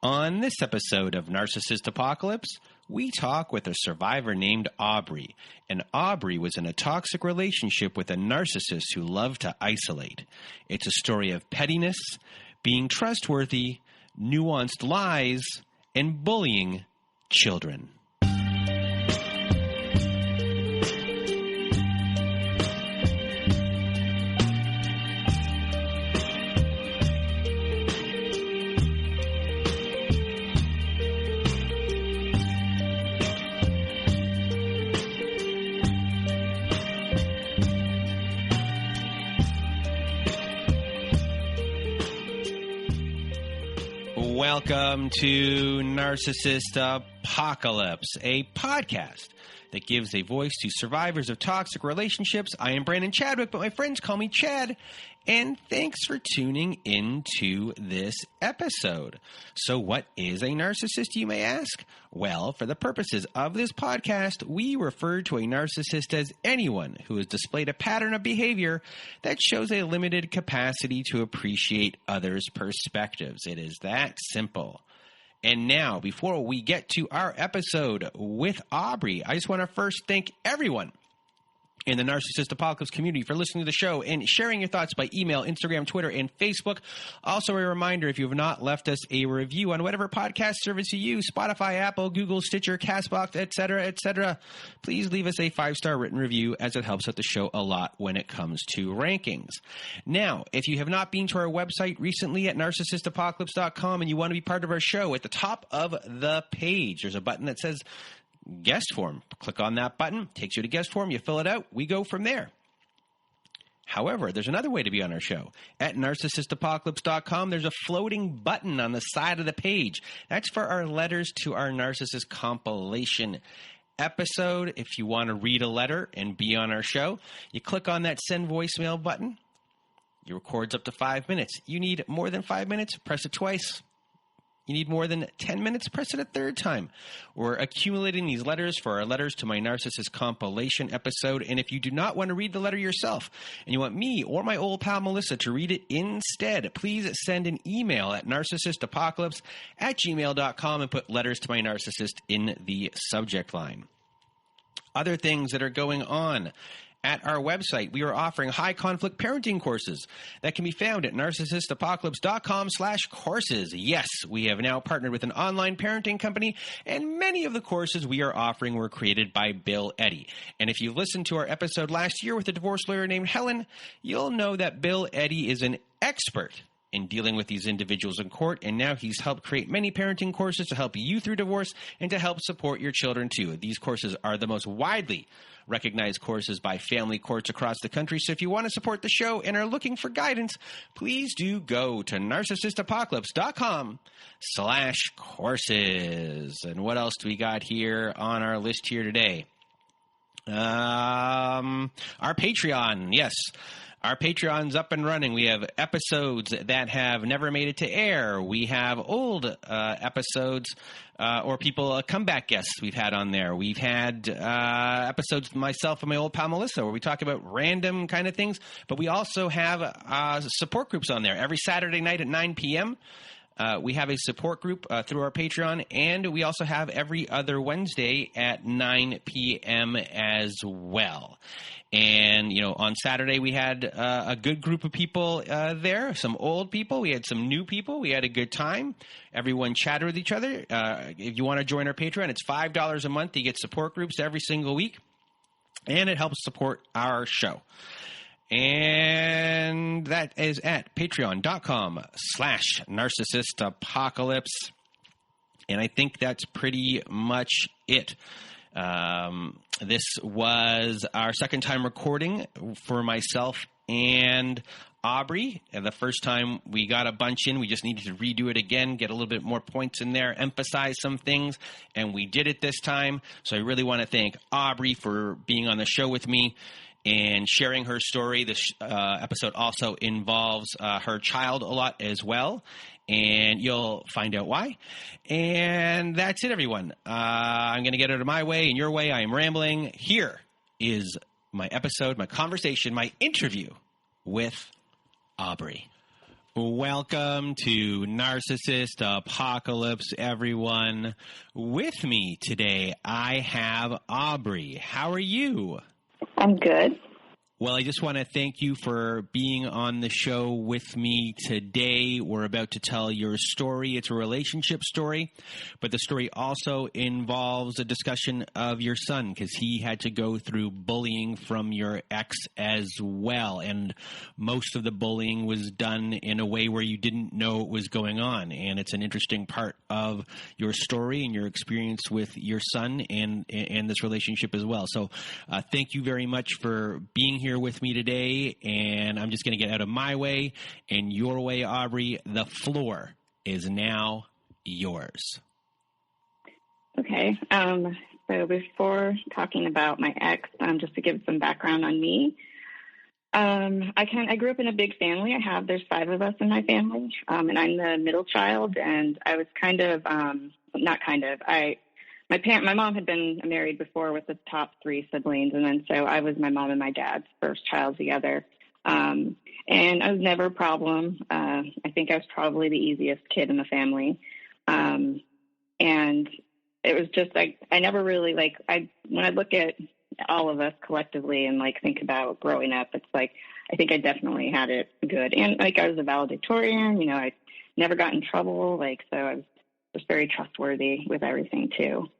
On this episode of Narcissist Apocalypse, we talk with a survivor named Aubrey. And Aubrey was in a toxic relationship with a narcissist who loved to isolate. It's a story of pettiness, being trustworthy, nuanced lies, and bullying children. Welcome to Narcissist Apocalypse, a podcast that gives a voice to survivors of toxic relationships. I am Brandon Chadwick, but my friends call me Chad, and thanks for tuning into this episode. So what is a narcissist, you may ask? Well, for the purposes of this podcast, we refer to a narcissist as anyone who has displayed a pattern of behavior that shows a limited capacity to appreciate others' perspectives. It is that simple. And now, before we get to our episode with Aubrey, I just want to first thank everyone in the Narcissist Apocalypse community for listening to the show and sharing your thoughts by email, Instagram, Twitter, and Facebook. Also, a reminder, if you have not left us a review on whatever podcast service you use, Spotify, Apple, Google, Stitcher, CastBox, etc., please leave us a 5-star written review, as it helps out the show a lot when it comes to rankings. Now, if you have not been to our website recently at narcissistapocalypse.com and you want to be part of our show, at the top of the page, there's a button that says guest form. Click on that button, takes you to guest form, you fill it out, we go from there. However, there's another way to be on our show. At narcissistapocalypse.com, there's a floating button on the side of the page. That's for our letters to our Narcissist compilation episode. If you want to read a letter and be on our show, you click on that send voicemail button. It records up to 5 minutes. You need more than 5 minutes, press it twice. You need more than 10 minutes, press it a third time. We're accumulating these letters for our letters to my Narcissist compilation episode. And if you do not want to read the letter yourself and you want me or my old pal Melissa to read it instead, please send an email at narcissistapocalypse@gmail.com and put letters to my narcissist in the subject line. Other things that are going on. At our website, we are offering high-conflict parenting courses that can be found at narcissistapocalypse.com/courses. Yes, we have now partnered with an online parenting company, and many of the courses we are offering were created by Bill Eddy. And if you listened to our episode last year with a divorce lawyer named Helen, you'll know that Bill Eddy is an expert in dealing with these individuals in court, and now he's helped create many parenting courses to help you through divorce and to help support your children too. These courses are the most widely recognized courses by family courts across the country. So if you want to support the show and are looking for guidance, please do go to narcissistapocalypse.com/courses. And what else do we got here on our list here today? Our Patreon, yes. Our Patreon's up and running. We have episodes that have never made it to air. We have old episodes or people, comeback guests we've had on there. We've had episodes with myself and my old pal Melissa where we talk about random kind of things. But we also have support groups on there. Every Saturday night at 9 p.m., we have a support group through our Patreon, and we also have every other Wednesday at 9 p.m. as well. And, you know, on Saturday we had a good group of people there, some old people. We had some new people. We had a good time. Everyone chatted with each other. If you want to join our Patreon, it's $5 a month. You get support groups every single week, and it helps support our show. And that is at patreon.com/narcissistapocalypse. And I think that's pretty much it. This was our second time recording for myself and Aubrey. And the first time we got a bunch in, we just needed to redo it again, get a little bit more points in there, emphasize some things, and we did it this time. So I really want to thank Aubrey for being on the show with me and sharing her story. This episode also involves her child a lot as well, and you'll find out why. And that's it, everyone. I'm going to get it out of my way and your way. I am rambling. Here is my episode, my conversation, my interview with Aubrey. Welcome to Narcissist Apocalypse, everyone. With me today, I have Aubrey. How are you? I'm good. Well, I just want to thank you for being on the show with me today. We're about to tell your story. It's a relationship story, but the story also involves a discussion of your son because he had to go through bullying from your ex as well. And most of the bullying was done in a way where you didn't know it was going on. And it's an interesting part of your story and your experience with your son and this relationship as well. So thank you very much for being here with me today, and I'm just going to get out of my way and your way, Aubrey. The floor is now yours. Okay. So before talking about my ex, just to give some background on me, I grew up in a big family. There's 5 of us in my family, and I'm the middle child, and I was my mom had been married before with the top 3 siblings, and then so I was my mom and my dad's first child together. And I was never a problem. I think I was probably the easiest kid in the family. And it was just I never really when I look at all of us collectively and think about growing up, it's I think I definitely had it good. And I was a valedictorian, I never got in trouble, so I was just very trustworthy with everything too.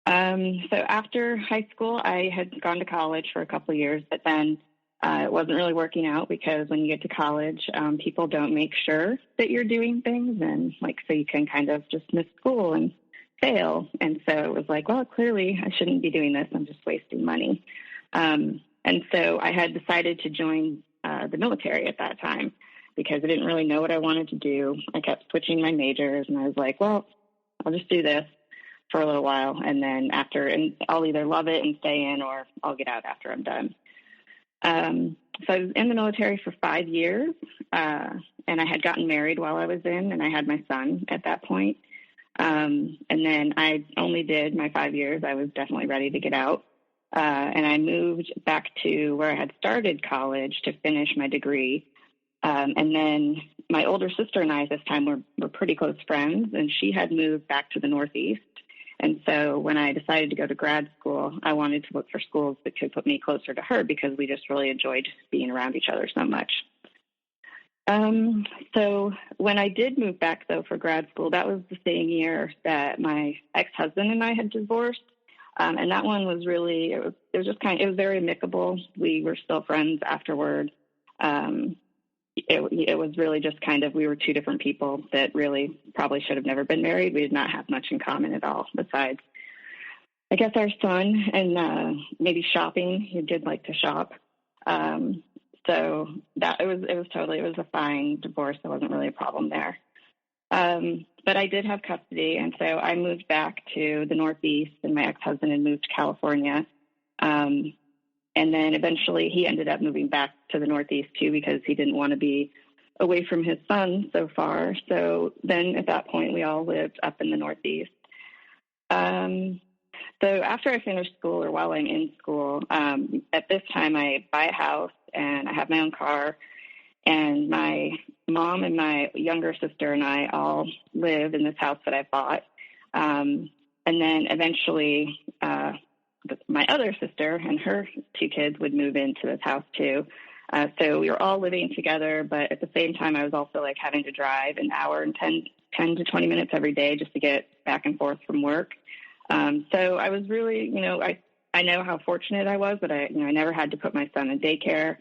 So after high school, I had gone to college for a couple of years, but then it wasn't really working out because when you get to college, people don't make sure that you're doing things, and so you can kind of just miss school and fail. And so it was well, clearly I shouldn't be doing this. I'm just wasting money. And so I had decided to join the military at that time because I didn't really know what I wanted to do. I kept switching my majors, and I was well, I'll just do this for a little while, and then and I'll either love it and stay in, or I'll get out after I'm done. So I was in the military for 5 years, and I had gotten married while I was in, and I had my son at that point. And then I only did my 5 years. I was definitely ready to get out. And I moved back to where I had started college to finish my degree. And then my older sister and I at this time were pretty close friends, and she had moved back to the Northeast. And so when I decided to go to grad school, I wanted to look for schools that could put me closer to her because we just really enjoyed being around each other so much. So when I did move back, though, for grad school, that was the same year that my ex-husband and I had divorced. And that one was really, it was very amicable. We were still friends afterward. It was really just we were 2 different people that really probably should have never been married. We did not have much in common at all besides, I guess, our son and maybe shopping. He did like to shop. So that it was a fine divorce. There wasn't really a problem there. But I did have custody. And so I moved back to the Northeast, and my ex-husband had moved to California. And then eventually he ended up moving back to the Northeast too, because he didn't want to be away from his son so far. So then at that point we all lived up in the Northeast. So after I finished school, or while I'm in school, at this time I buy a house and I have my own car, and my mom and my younger sister and I all live in this house that I bought. And then eventually, my other sister and her 2 kids would move into this house too. So we were all living together, but at the same time, I was also having to drive an hour and 10 to 20 minutes every day just to get back and forth from work. So I was really, I know how fortunate I was, but I never had to put my son in daycare,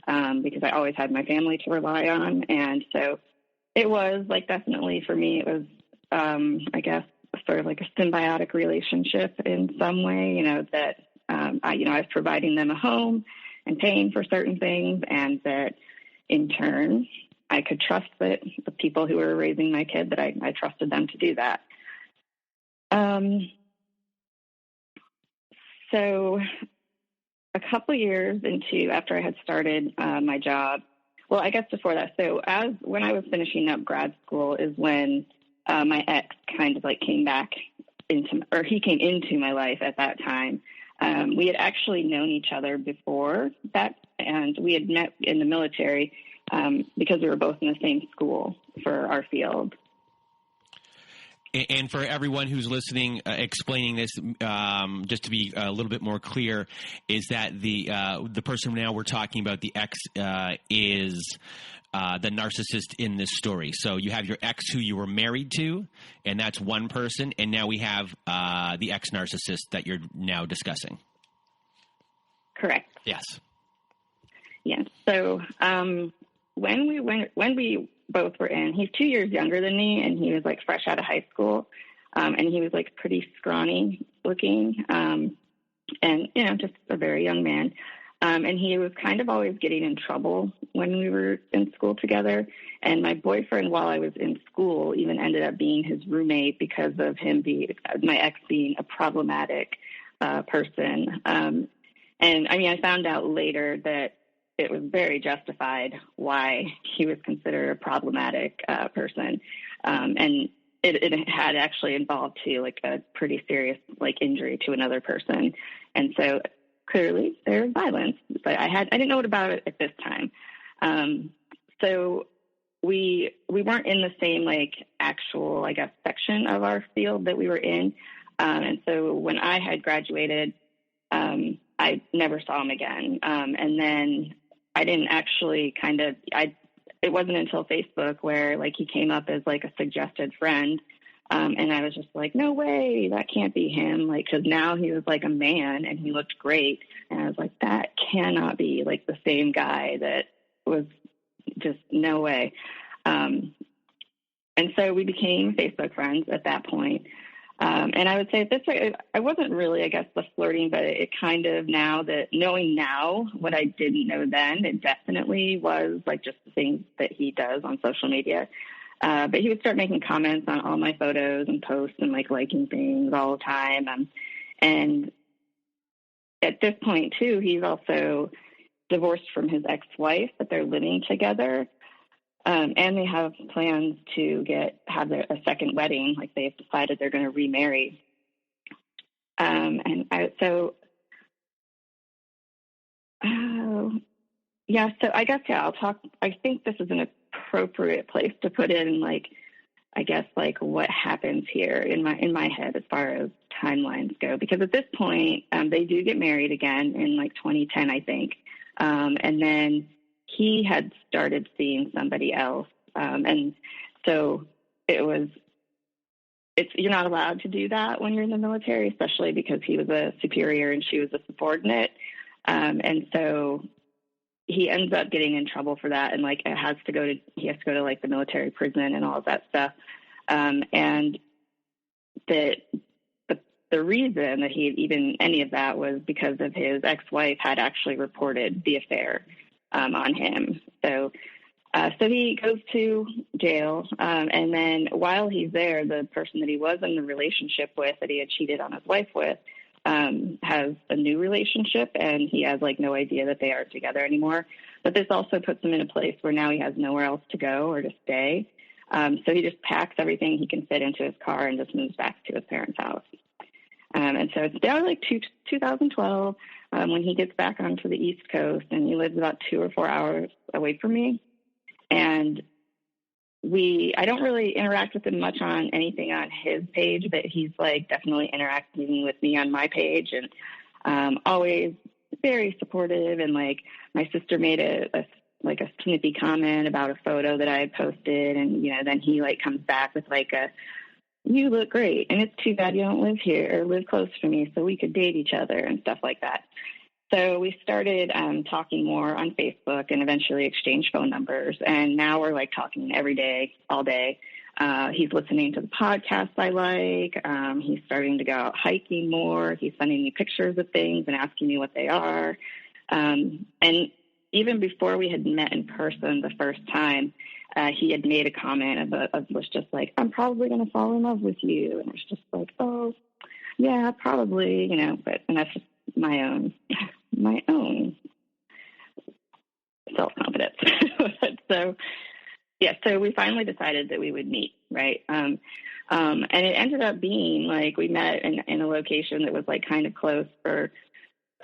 because I always had my family to rely on. And so it was definitely for me, it was, I guess, sort of a symbiotic relationship in some way, that, I was providing them a home and paying for certain things, and that in turn, I could trust that the people who were raising my kid, that I trusted them to do that. So a couple years after I had started my job, well, I guess before that, so when I was finishing up grad school is when my ex kind of came back he came into my life at that time. We had actually known each other before that, and we had met in the military. because we were both in the same school for our field. And for everyone who's listening, explaining this, just to be a little bit more clear, is that the person now we're talking about, the ex, is the narcissist in this story. So you have your ex who you were married to, and that's one person, and now we have the ex-narcissist that you're now discussing. Correct. Yes. Yes. So when we both were in, he's 2 years younger than me, and he was like fresh out of high school, and he was like pretty scrawny looking, and just a very young man. And he was kind of always getting in trouble when we were in school together. And my boyfriend, while I was in school, even ended up being his roommate because of him my ex being a problematic person. And I mean, I found out later that it was very justified why he was considered a problematic person. And it had actually involved too, like a pretty serious like injury to another person. And so clearly there's violence, but I didn't know about it at this time. So we weren't in the same like actual, I guess, section of our field that we were in. And so when I had graduated, I never saw him again. And then I didn't actually it wasn't until Facebook where like he came up as like a suggested friend. And I was just like, no way, that can't be him. Like, cause now he was like a man and he looked great. And I was like, that cannot be like the same guy. That was just no way. And so we became Facebook friends at that point. And I would say at this point, I wasn't really, I guess, the flirting, but it kind of knowing now what I didn't know then, it definitely was like just the things that he does on social media. But he would start making comments on all my photos and posts and like liking things all the time. And at this point too, he's also divorced from his ex-wife, but they're living together. And they have plans to have a second wedding. Like they've decided they're going to remarry. So I guess, I'll talk. I think this is an appropriate place to put in, like, I guess, like what happens here in my head as far as timelines go, because at this point, they do get married again in like 2010, I think. And then he had started seeing somebody else. And so you're not allowed to do that when you're in the military, especially because he was a superior and she was a subordinate. And so he ends up getting in trouble for that. And like, he has to go to like the military prison and all of that stuff. And the reason that he even any of that was because of his ex-wife had actually reported the affair on him. So he goes to jail. And then while he's there, the person that he was in the relationship with, that he had cheated on his wife with, has a new relationship, and he has like no idea that they are together anymore. But this also puts him in a place where now he has nowhere else to go or to stay. So he just packs everything he can fit into his car and just moves back to his parents' house. And so it's down like 2012 when he gets back onto the East Coast, and he lives about 2 or 4 hours away from me. And I don't really interact with him much on anything on his page, but he's like definitely interacting with me on my page, and always very supportive. And like my sister made a snippy comment about a photo that I had posted, and then he like comes back with like you look great, and it's too bad you don't live here or live close to me so we could date each other and stuff like that. So we started talking more on Facebook and eventually exchanged phone numbers. And now we're like talking every day, all day. He's listening to the podcasts I like. He's starting to go out hiking more. He's sending me pictures of things and asking me what they are. And even before we had met in person the first time, he had made a comment was just like, I'm probably going to fall in love with you. And it's just like, oh, yeah, probably, and that's just my own self-confidence. So we finally decided that we would meet, right? And it ended up being like we met in a location that was like kind of close for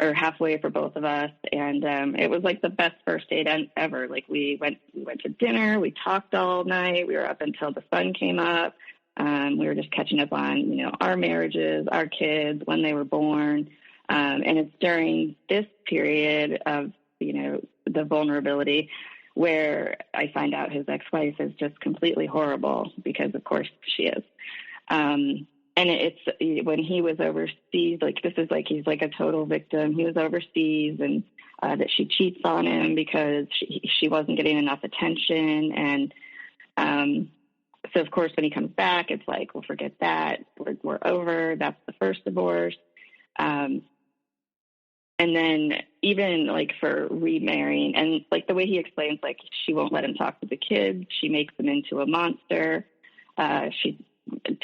or halfway for both of us. And it was like the best first date ever. Like we went to dinner, we talked all night, we were up until the sun came up. We were just catching up on, our marriages, our kids, when they were born. And it's during this period of, the vulnerability where I find out his ex-wife is just completely horrible, because of course she is. And it's when he was overseas, he's like a total victim. He was overseas, and that she cheats on him because she wasn't getting enough attention. And so of course, when he comes back, it's like, well, forget that. We're over. That's the first divorce. And then even like for remarrying, and like the way he explains, like she won't let him talk to the kids. She makes them into a monster. She's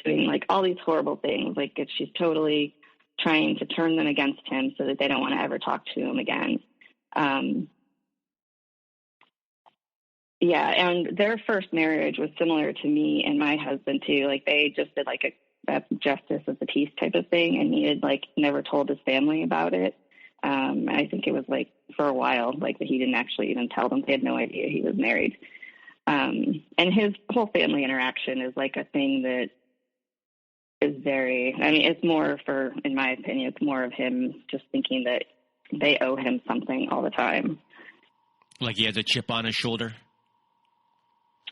doing like all these horrible things. Like she's totally trying to turn them against him so that they don't want to ever talk to him again. Yeah. And their first marriage was similar to me and my husband too. Like they just did like a justice of the peace type of thing. And he had like never told his family about it. I think it was like for a while, like that he didn't actually even tell them. They had no idea he was married. And his whole family interaction is like a thing that is it's more in my opinion, it's more of him just thinking that they owe him something all the time. Like he has a chip on his shoulder?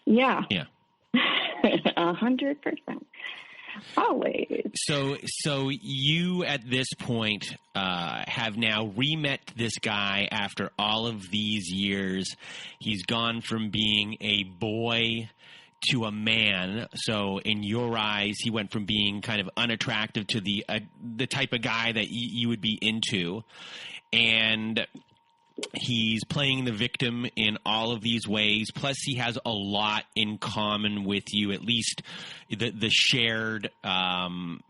Yeah. Yeah. 100%. Always. So you at this point have now re-met this guy after all of these years. He's gone from being a boy to a man. So in your eyes, he went from being kind of unattractive to the type of guy that you would be into. And he's playing the victim in all of these ways. Plus, he has a lot in common with you, at least the shared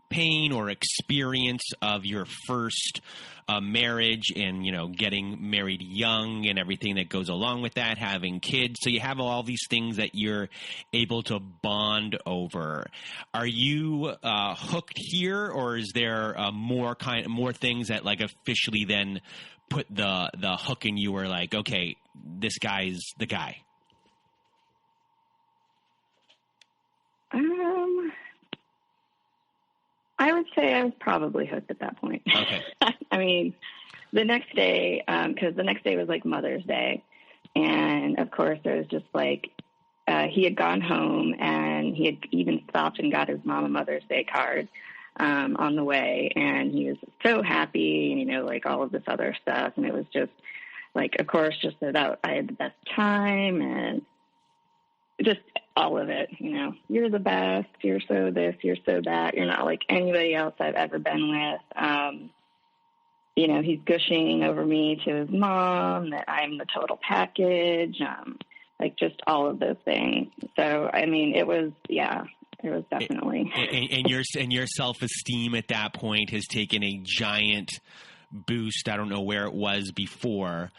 pain or experience of your first marriage and, getting married young and everything that goes along with that, having kids. So you have all these things that you're able to bond over. Are you hooked here, or is there more things that like officially then put the hook in you were like, okay, this guy's the guy? I would say I was probably hooked at that point. Okay. I mean, the next day, because the next day was like Mother's Day. And of course there was just like, he had gone home and he had even stopped and got his mom a Mother's Day card on the way. And he was so happy and, like all of this other stuff. And it was just like, of course, just that I had the best time and just all of it, you're the best, you're so this, you're so that, you're not like anybody else I've ever been with. He's gushing over me to his mom that I'm the total package, like just all of those things. So, I mean, it was definitely. And your self-esteem at that point has taken a giant boost. I don't know where it was before.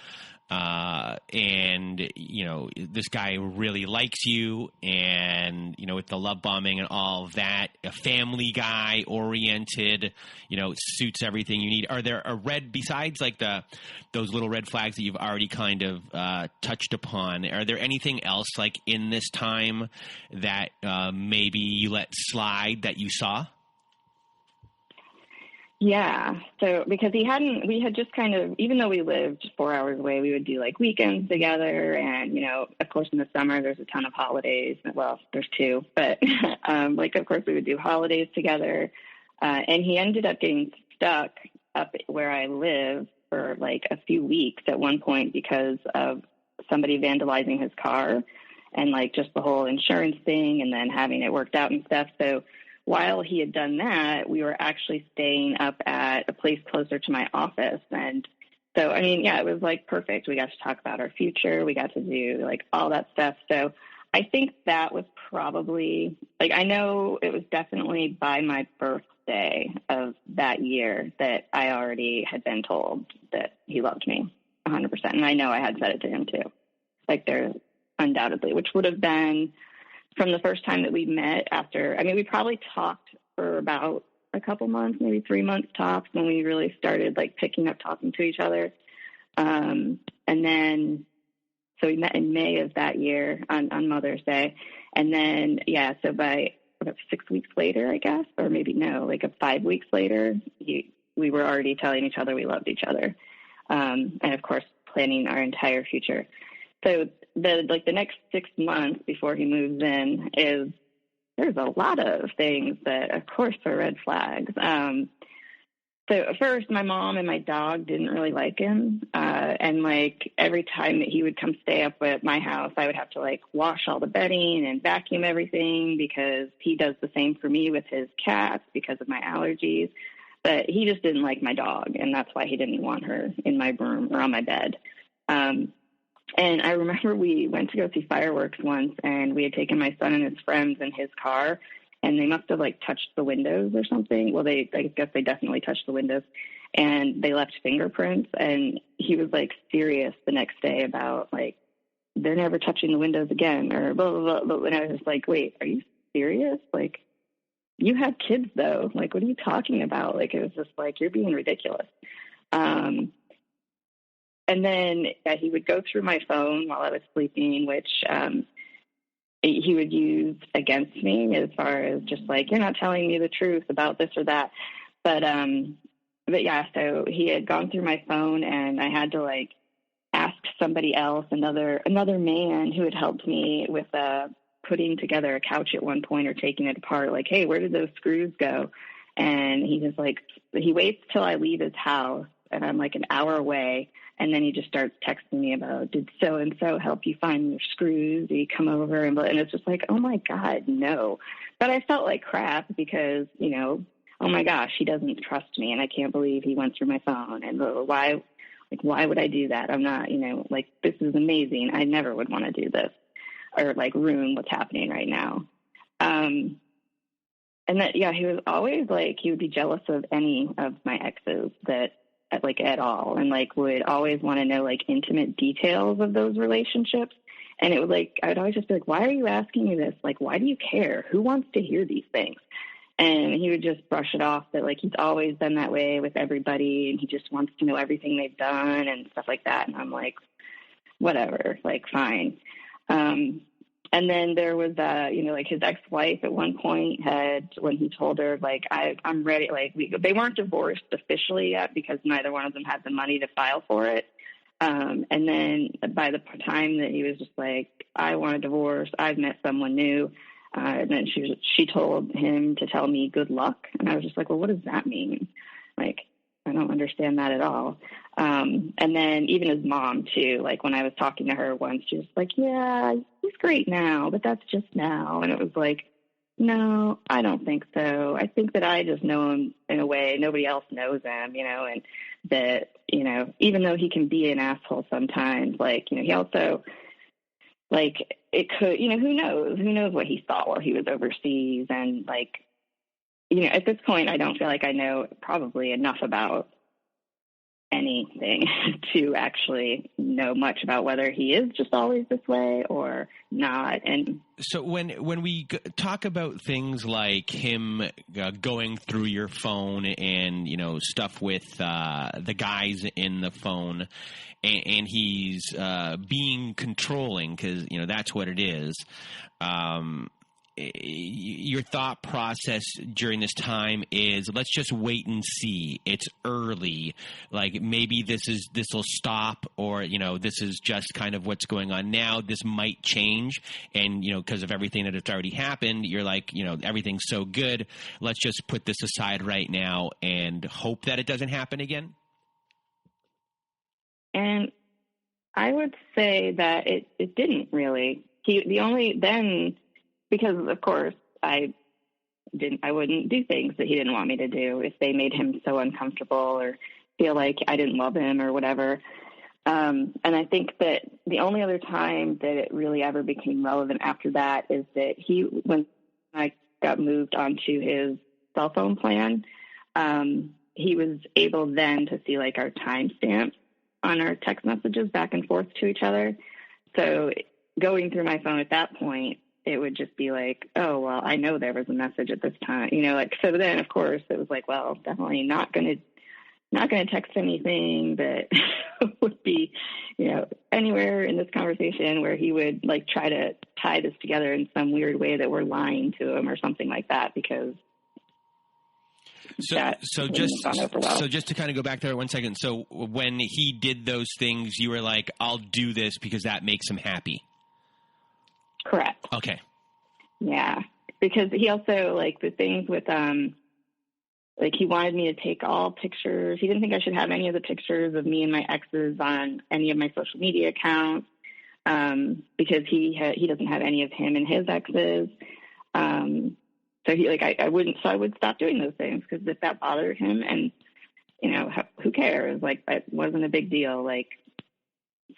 And this guy really likes you, and with the love bombing and all of that, a family guy oriented, suits everything you need. Are there besides like those little red flags that you've already kind of touched upon, are there anything else like in this time that maybe you let slide that you saw? Yeah. So because we had just kind of, even though we lived 4 hours away, we would do like weekends together. And, of course in the summer, there's a ton of holidays. Well, there's two, but of course we would do holidays together. And he ended up getting stuck up where I live for like a few weeks at one point because of somebody vandalizing his car and like just the whole insurance thing and then having it worked out and stuff. So while he had done that, we were actually staying up at a place closer to my office. And so, I mean, yeah, it was like perfect. We got to talk about our future. We got to do like all that stuff. So I think that was probably like, I know it was definitely by my birthday of that year that I already had been told that he loved me 100%. And I know I had said it to him too. Like there undoubtedly, which would have been from the first time that we met we probably talked for about a couple months, maybe 3 months tops, when we really started like picking up talking to each other. And then, so we met in May of that year on Mother's Day. And then, yeah, so by about 6 weeks later, I guess, or maybe no, like 5 weeks later, we were already telling each other we loved each other. And of course, planning our entire future. So the next 6 months before he moves in there's a lot of things that, of course, are red flags. So at first, my mom and my dog didn't really like him. And like every time that he would come stay up at my house, I would have to like wash all the bedding and vacuum everything, because he does the same for me with his cats because of my allergies. But he just didn't like my dog, and that's why he didn't want her in my room or on my bed. And I remember we went to go see fireworks once, and we had taken my son and his friends in his car, and they must have like touched the windows or something. Well, I guess they definitely touched the windows, and they left fingerprints. And he was like serious the next day about like, they're never touching the windows again, or blah, blah, blah. And I was just like, wait, are you serious? Like, you have kids though. Like, what are you talking about? Like, it was just like, you're being ridiculous. And then he would go through my phone while I was sleeping, which he would use against me, as far as just like, you're not telling me the truth about this or that. But yeah, so he had gone through my phone, and I had to like ask somebody else, another man who had helped me with putting together a couch at one point, or taking it apart, like, hey, where did those screws go? And he was like, he waits till I leave his house, and I'm like an hour away. And then he just starts texting me about, did so-and-so help you find your screws? Did he come over? And it's just like, oh, my God, no. But I felt like crap because, you know, oh, my gosh, he doesn't trust me. And I can't believe he went through my phone. And why would I do that? I'm not, you know, like, this is amazing. I never would want to do this or, like, ruin what's happening right now. And that, yeah, he was always, like, he would be jealous of any of my exes that, like, at all, and like would always want to know like intimate details of those relationships. And it was like, I would always just be like, why are you asking me this? Like, why do you care? Who wants to hear these things? And he would just brush it off that like he's always been that way with everybody, and he just wants to know everything they've done and stuff like that. And I'm like, whatever, like, fine. And then there was, you know, like his ex-wife at one point had, when he told her, like, I'm ready, like, they weren't divorced officially yet because neither one of them had the money to file for it. And then by the time that he was just like, I want a divorce, I've met someone new. And then she told him to tell me good luck. And I was just like, well, what does that mean? Like, I don't understand that at all. And then even his mom too, like when I was talking to her once, she was like, yeah, he's great now, but that's just now. And it was like, no, I don't think so. I think that I just know him in a way nobody else knows him, you know, and that, you know, even though he can be an asshole sometimes, like, you know, he also, like, it could, you know, who knows what he saw while he was overseas. And like, you know, at this point, I don't feel like I know probably enough about anything to actually know much about whether he is just always this way or not. And so when we talk about things like him going through your phone and, you know, stuff with the guys in the phone, and he's being controlling, because, you know, that's what it is. Your thought process during this time is, let's just wait and see. It's early. Like, maybe this will stop, or, you know, this is just kind of what's going on now. This might change. And, you know, because of everything that has already happened, you're like, you know, everything's so good. Let's just put this aside right now and hope that it doesn't happen again. And I would say that it didn't really. Because of course I wouldn't do things that he didn't want me to do if they made him so uncomfortable or feel like I didn't love him or whatever. And I think that the only other time that it really ever became relevant after that is that when I got moved onto his cell phone plan, he was able then to see like our timestamps on our text messages back and forth to each other. So going through my phone at that point, it would just be like, oh, well, I know there was a message at this time, like, so then of course it was like, well, definitely not going to text anything that would be, anywhere in this conversation where he would like try to tie this together in some weird way that we're lying to him or something like that, because So just to kind of go back there 1 second. So when he did those things, you were like, I'll do this because that makes him happy. Correct. Okay. Yeah. Because he also, like, the things with, like, he wanted me to take all pictures. He didn't think I should have any of the pictures of me and my exes on any of my social media accounts, because he doesn't have any of him and his exes. So I would stop doing those things, because if that bothered him, and, who cares? Like, it wasn't a big deal. Like,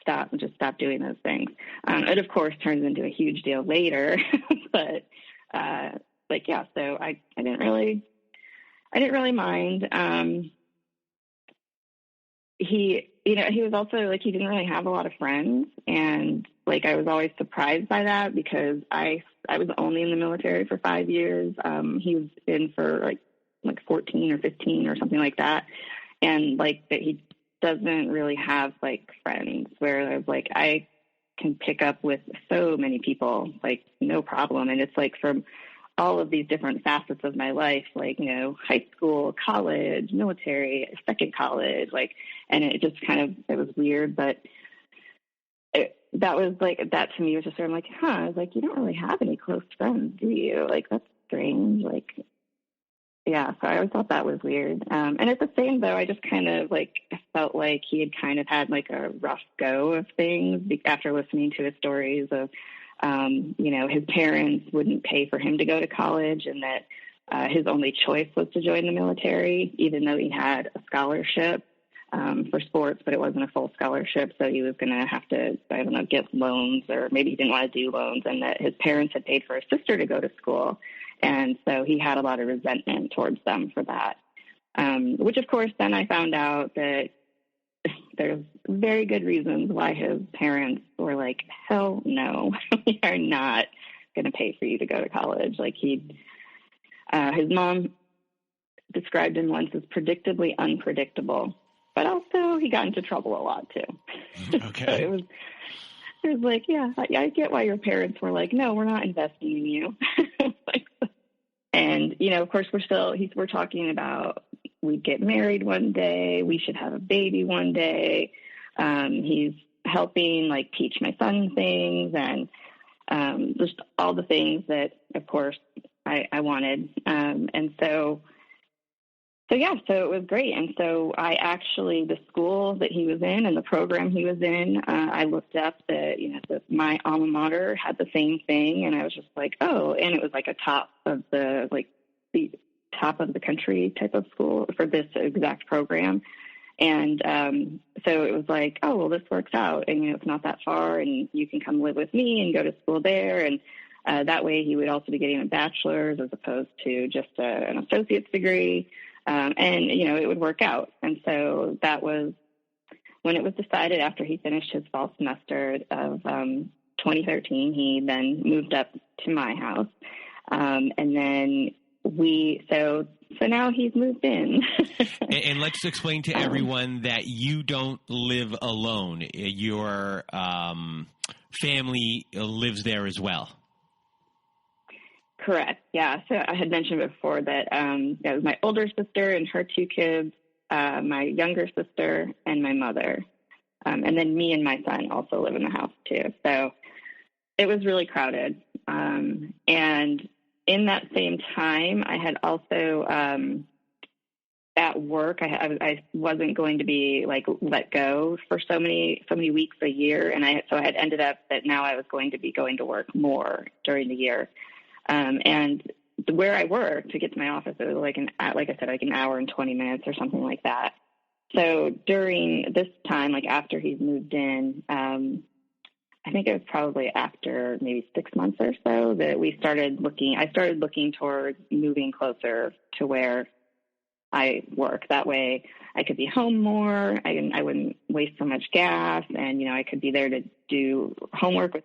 stop doing those things. It of course turns into a huge deal later, but, yeah, so I didn't really mind. He was also like, he didn't really have a lot of friends, and like, I was always surprised by that, because I was only in the military for 5 years. He was in for like 14 or 15 or something like that. And like, that he doesn't really have like friends, where like, I can pick up with so many people, like, no problem. And it's like, from all of these different facets of my life, like, high school, college, military, second college, like, and it just it was weird, but that was like, that to me was just sort of like, I was like, you don't really have any close friends, do you? Like, that's strange. Like, yeah, so I always thought that was weird. And at the same, though, I just felt like he had had like a rough go of things after listening to his stories of, his parents wouldn't pay for him to go to college, and that his only choice was to join the military, even though he had a scholarship for sports, but it wasn't a full scholarship. So he was going to have to, get loans, or maybe he didn't want to do loans, and that his parents had paid for his sister to go to school. And so he had a lot of resentment towards them for that, which of course then I found out that there's very good reasons why his parents were like, hell no, we are not going to pay for you to go to college. Like, his mom described him once as predictably unpredictable, but also he got into trouble a lot too. Okay. So it was like, yeah, I get why your parents were like, no, we're not investing in you. And, of course we're talking about, we'd get married one day, we should have a baby one day. He's helping like teach my son things, and just all the things that of course I wanted. And so it was great. And so the school that he was in and the program he was in, I looked up that, that my alma mater had the same thing. And I was just like, oh, and it was like the top of the country type of school for this exact program. And so it was like, oh, well, this works out. And, it's not that far, and you can come live with me and go to school there. And that way he would also be getting a bachelor's as opposed to just an associate's degree. And, it would work out. And so that was when it was decided, after he finished his fall semester of 2013, he then moved up to my house. And then so now he's moved in. and let's explain to everyone that you don't live alone. Your family lives there as well. Correct. Yeah. So I had mentioned before that it was my older sister and her two kids, my younger sister, and my mother. And then me and my son also live in the house too. So it was really crowded. And in that same time, I had also at work, I wasn't going to be like let go for so many weeks a year, and I had ended up that now I was going to be going to work more during the year. And where I work to get to my office, it was like an hour and 20 minutes or something like that. So during this time, like after he's moved in, I think it was probably after maybe 6 months or so that I started looking towards moving closer to where I work. That way I could be home more. I wouldn't waste so much gas, and, I could be there to do homework with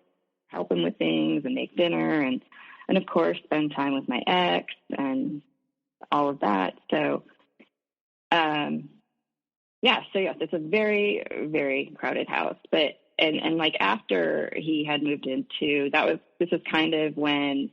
help him with things and make dinner and of course spend time with my ex and all of that. So, so yes, it's a very, very crowded house, but, and like after he had moved into, this is kind of when,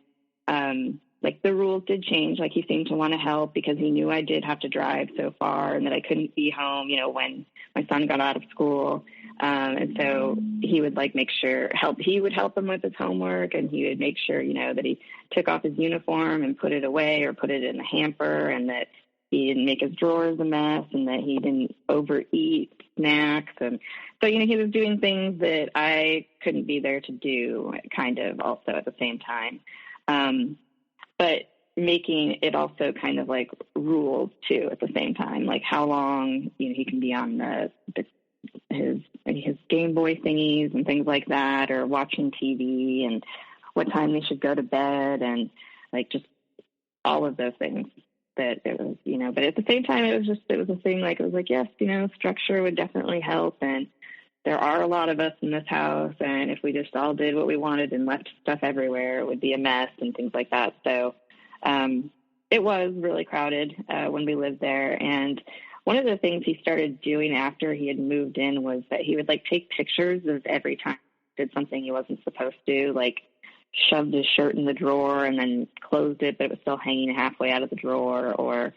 like the rules did change. Like he seemed to want to help because he knew I did have to drive so far and that I couldn't be home, when my son got out of school. And so he would like he would help him with his homework, and he would make sure, that he took off his uniform and put it away or put it in the hamper, and that he didn't make his drawers a mess, and that he didn't overeat snacks. And so, he was doing things that I couldn't be there to do kind of also at the same time. But making it also kind of like rules too at the same time, like how long, he can be on his Game Boy thingies and things like that, or watching TV, and what time they should go to bed, and like just all of those things. That it was, but at the same time, it was a thing. Like it was like, yes, structure would definitely help, and there are a lot of us in this house, and if we just all did what we wanted and left stuff everywhere, it would be a mess and things like that. So it was really crowded when we lived there. And one of the things he started doing after he had moved in was that he would like take pictures of every time he did something he wasn't supposed to, like shoved his shirt in the drawer and then closed it, but it was still hanging halfway out of the drawer, or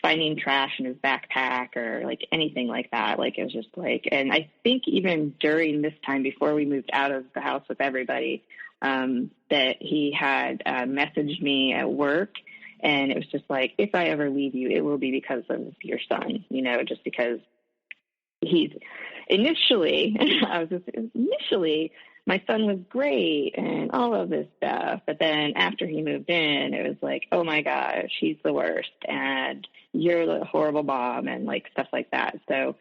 finding trash in his backpack, or like anything like that. Like it was just like, and I think even during this time before we moved out of the house with everybody, that he had messaged me at work, and it was just like, if I ever leave you, it will be because of your son, just because he's initially my son was great and all of this stuff. But then after he moved in, it was like, oh my gosh, he's the worst, and you're the horrible mom, and like stuff like that. So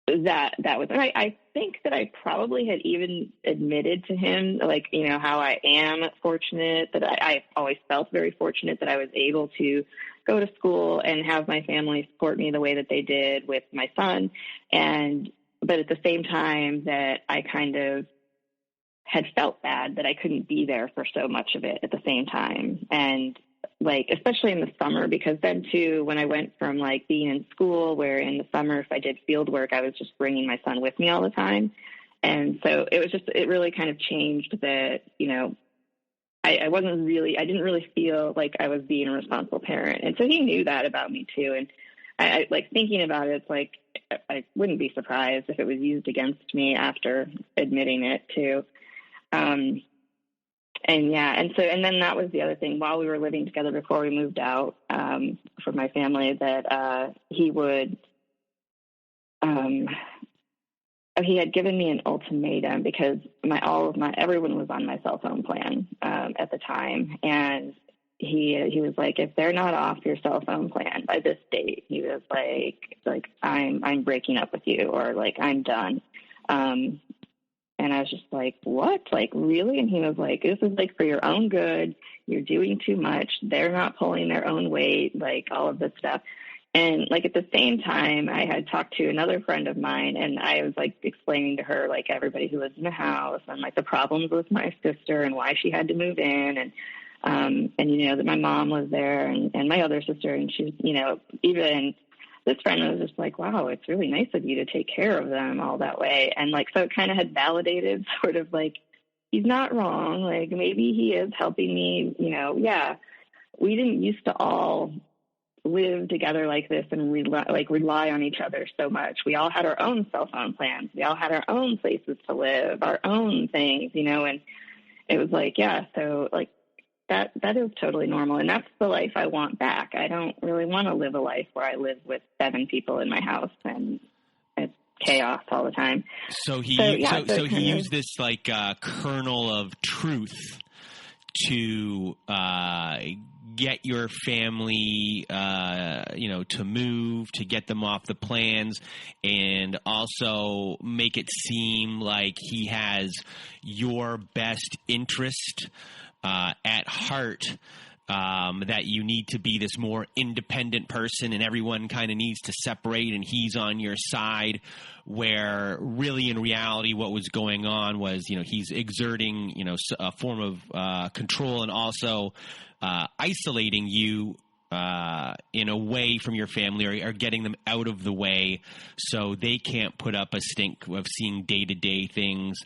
that was, and I think that I probably had even admitted to him, like, how I am fortunate, that I always felt very fortunate that I was able to go to school and have my family support me the way that they did with my son. But at the same time that I kind of had felt bad that I couldn't be there for so much of it at the same time. And like, especially in the summer, because then too, when I went from like being in school, where in the summer, if I did field work, I was just bringing my son with me all the time. And so it really kind of changed that, I didn't really feel like I was being a responsible parent. And so he knew that about me too. And I like thinking about it, it's like, I wouldn't be surprised if it was used against me after admitting it too. And then that was the other thing. While we were living together before we moved out for my family, that he would, he had given me an ultimatum, because everyone was on my cell phone plan at the time, and he was like, if they're not off your cell phone plan by this date, he was like I'm breaking up with you, or like I'm done. And I was just like, what? Like, really? And he was like, this is like for your own good. You're doing too much. They're not pulling their own weight, like all of this stuff. And like at the same time, I had talked to another friend of mine, and I was like explaining to her like everybody who lives in the house, and like the problems with my sister and why she had to move in, and that my mom was there, and my other sister, and she's, even this friend was just like, wow, it's really nice of you to take care of them all that way. And like, so it kind of had validated sort of like, he's not wrong. Like maybe he is helping me, we didn't used to all live together like this and rely on each other so much. We all had our own cell phone plans. We all had our own places to live, our own things, and it was like, yeah, so like, that is totally normal. And that's the life I want back. I don't really want to live a life where I live with 7 people in my house and it's chaos all the time. So he used this like kernel of truth to get your family, to move, to get them off the plans, and also make it seem like he has your best interest at heart, that you need to be this more independent person and everyone kind of needs to separate and he's on your side, where really in reality what was going on was, he's exerting, a form of control and also isolating you in a way from your family, or getting them out of the way so they can't put up a stink of seeing day-to-day things.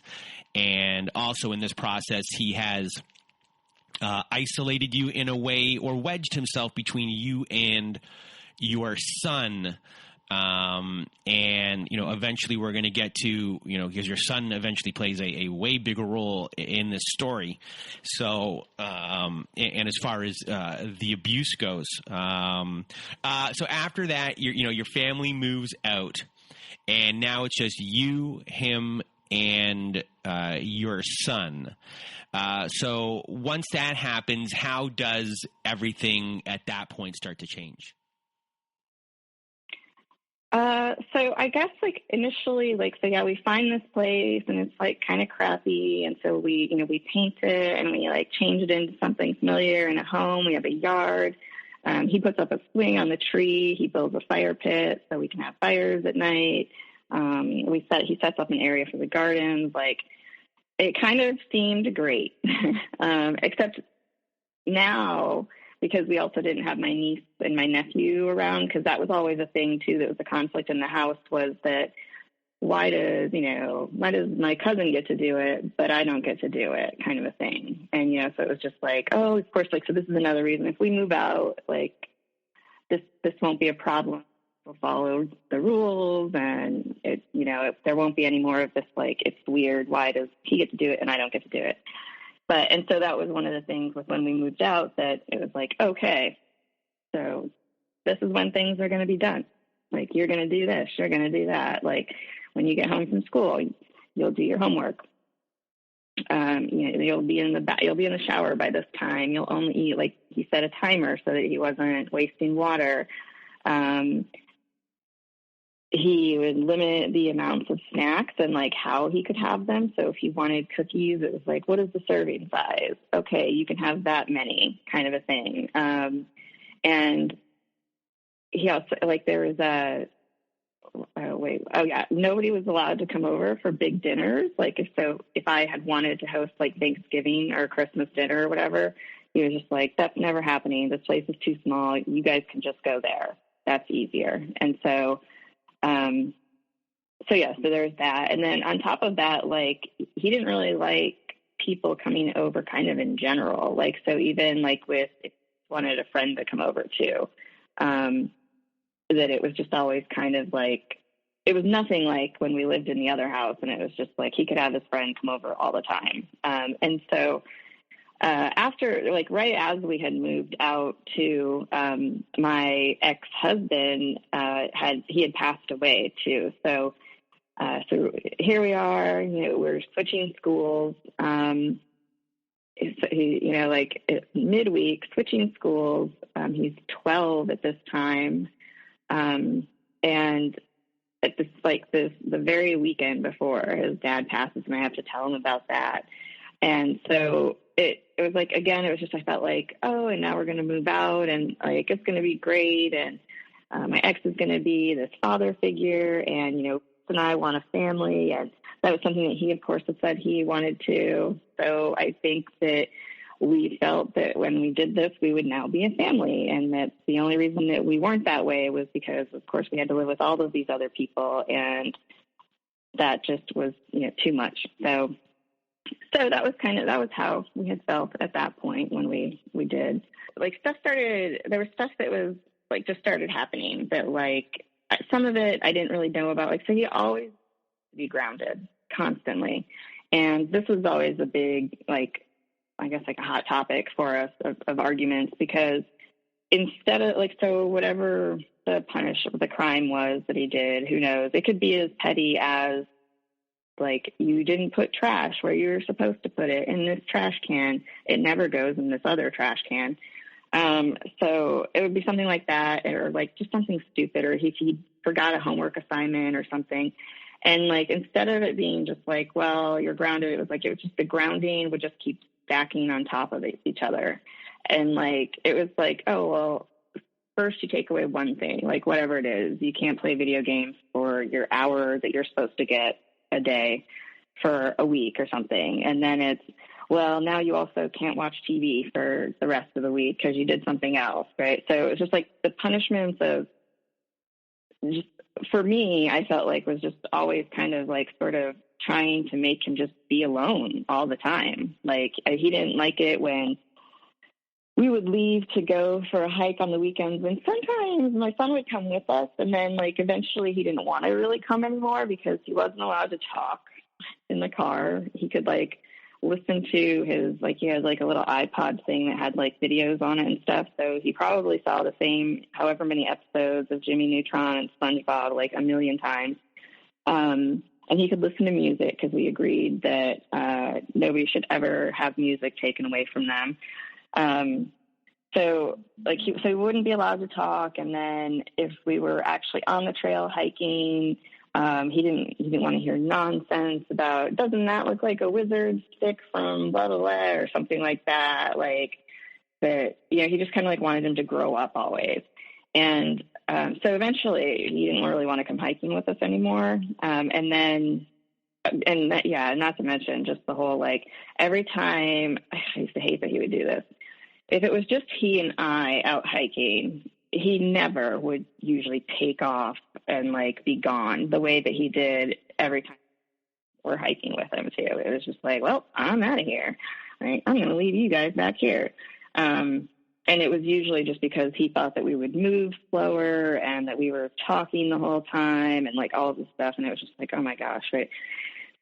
And also in this process, he has isolated you in a way, or wedged himself between you and your son. And, eventually we're going to get to, because your son eventually plays a way bigger role in this story. So, and as far as, the abuse goes, so after that, your family moves out, and now it's just you, him, and, your son. So once that happens, how does everything at that point start to change? So I guess initially, we find this place and it's kind of crappy. And so we paint it and we change it into something familiar in a home. We have a yard. He puts up a swing on the tree. He builds a fire pit so we can have fires at night. He sets up an area for the gardens. It kind of seemed great, except now, because we also didn't have my niece and my nephew around, because that was always a thing too. That was a conflict in the house, was that why does my cousin get to do it, but I don't get to do it, kind of a thing. And, so it was just oh, of course, so this is another reason if we move out, this won't be a problem. We'll follow the rules, and there won't be any more of this, it's weird. Why does he get to do it and I don't get to do it? And so that was one of the things with when we moved out, that it was okay, so this is when things are going to be done. You're going to do this, you're going to do that. When you get home from school, you'll do your homework. You'll be in the shower by this time. You'll only eat, he set a timer so that he wasn't wasting water. He would limit the amounts of snacks and how he could have them. So if he wanted cookies, it was what is the serving size? Okay, you can have that many, kind of a thing. And he also there was nobody was allowed to come over for big dinners. If I had wanted to host Thanksgiving or Christmas dinner or whatever, he was just that's never happening. This place is too small. You guys can just go there. That's easier. And so, so there's that. And then on top of that, he didn't really like people coming over kind of in general. So even with, if he wanted a friend to come over too, that it was just always kind of it was nothing like when we lived in the other house, and it was just he could have his friend come over all the time. And so, after, right as we had moved out to, my ex-husband, he had passed away too. So here we are, we're switching schools, midweek switching schools. He's 12 at this time. And at this, the very weekend before his dad passes, and I have to tell him about that. And so it was again, it was just, I felt oh, and now we're going to move out, and it's going to be great. And my ex is going to be this father figure, and, and I want a family. And that was something that he, of course, had said he wanted to. So I think that we felt that when we did this, we would now be a family, and that the only reason that we weren't that way was because, of course, we had to live with all of these other people, and that just was, too much. So that was how we had felt at that point when we did. There was stuff that was just started happening that some of it I didn't really know about. So he always be grounded constantly, and this was always a big I guess a hot topic for us of arguments, because instead of so whatever the crime was that he did, who knows, it could be as petty as you didn't put trash where you were supposed to put it in this trash can. It never goes in this other trash can. So it would be something like that, or just something stupid, or he forgot a homework assignment or something. And instead of it being just well, you're grounded, it was just the grounding would just keep stacking on top of each other. And like, it was like, oh, well, first you take away one thing, like whatever it is, you can't play video games for your hour that you're supposed to get a day for a week or something. And then it's, well, now you also can't watch TV for the rest of the week because you did something else, right? So it's just like the punishments of, just for me, I felt like was just always kind of like sort of trying to make him just be alone all the time. Like he didn't like it when we would leave to go for a hike on the weekends, and sometimes my son would come with us, and then like eventually he didn't want to really come anymore because he wasn't allowed to talk in the car. He could like listen to his, like he had like a little iPod thing that had like videos on it and stuff, so he probably saw the same however many episodes of Jimmy Neutron and SpongeBob like a million times. And he could listen to music because we agreed that nobody should ever have music taken away from them. So he wouldn't be allowed to talk. And then if we were actually on the trail hiking, he didn't want to hear nonsense about, doesn't that look like a wizard stick from blah, blah, blah, or something like that. Like that, he just kind of like wanted him to grow up always. And, so eventually he didn't really want to come hiking with us anymore. Not to mention just the whole, like every time, I used to hate that he would do this. If it was just he and I out hiking, he never would usually take off and like be gone the way that he did every time we're hiking with him too. It was just like, well, I'm out of here. Right? I'm going to leave you guys back here. And it was usually just because he thought that we would move slower and that we were talking the whole time and like all this stuff. And it was just like, oh my gosh. Right.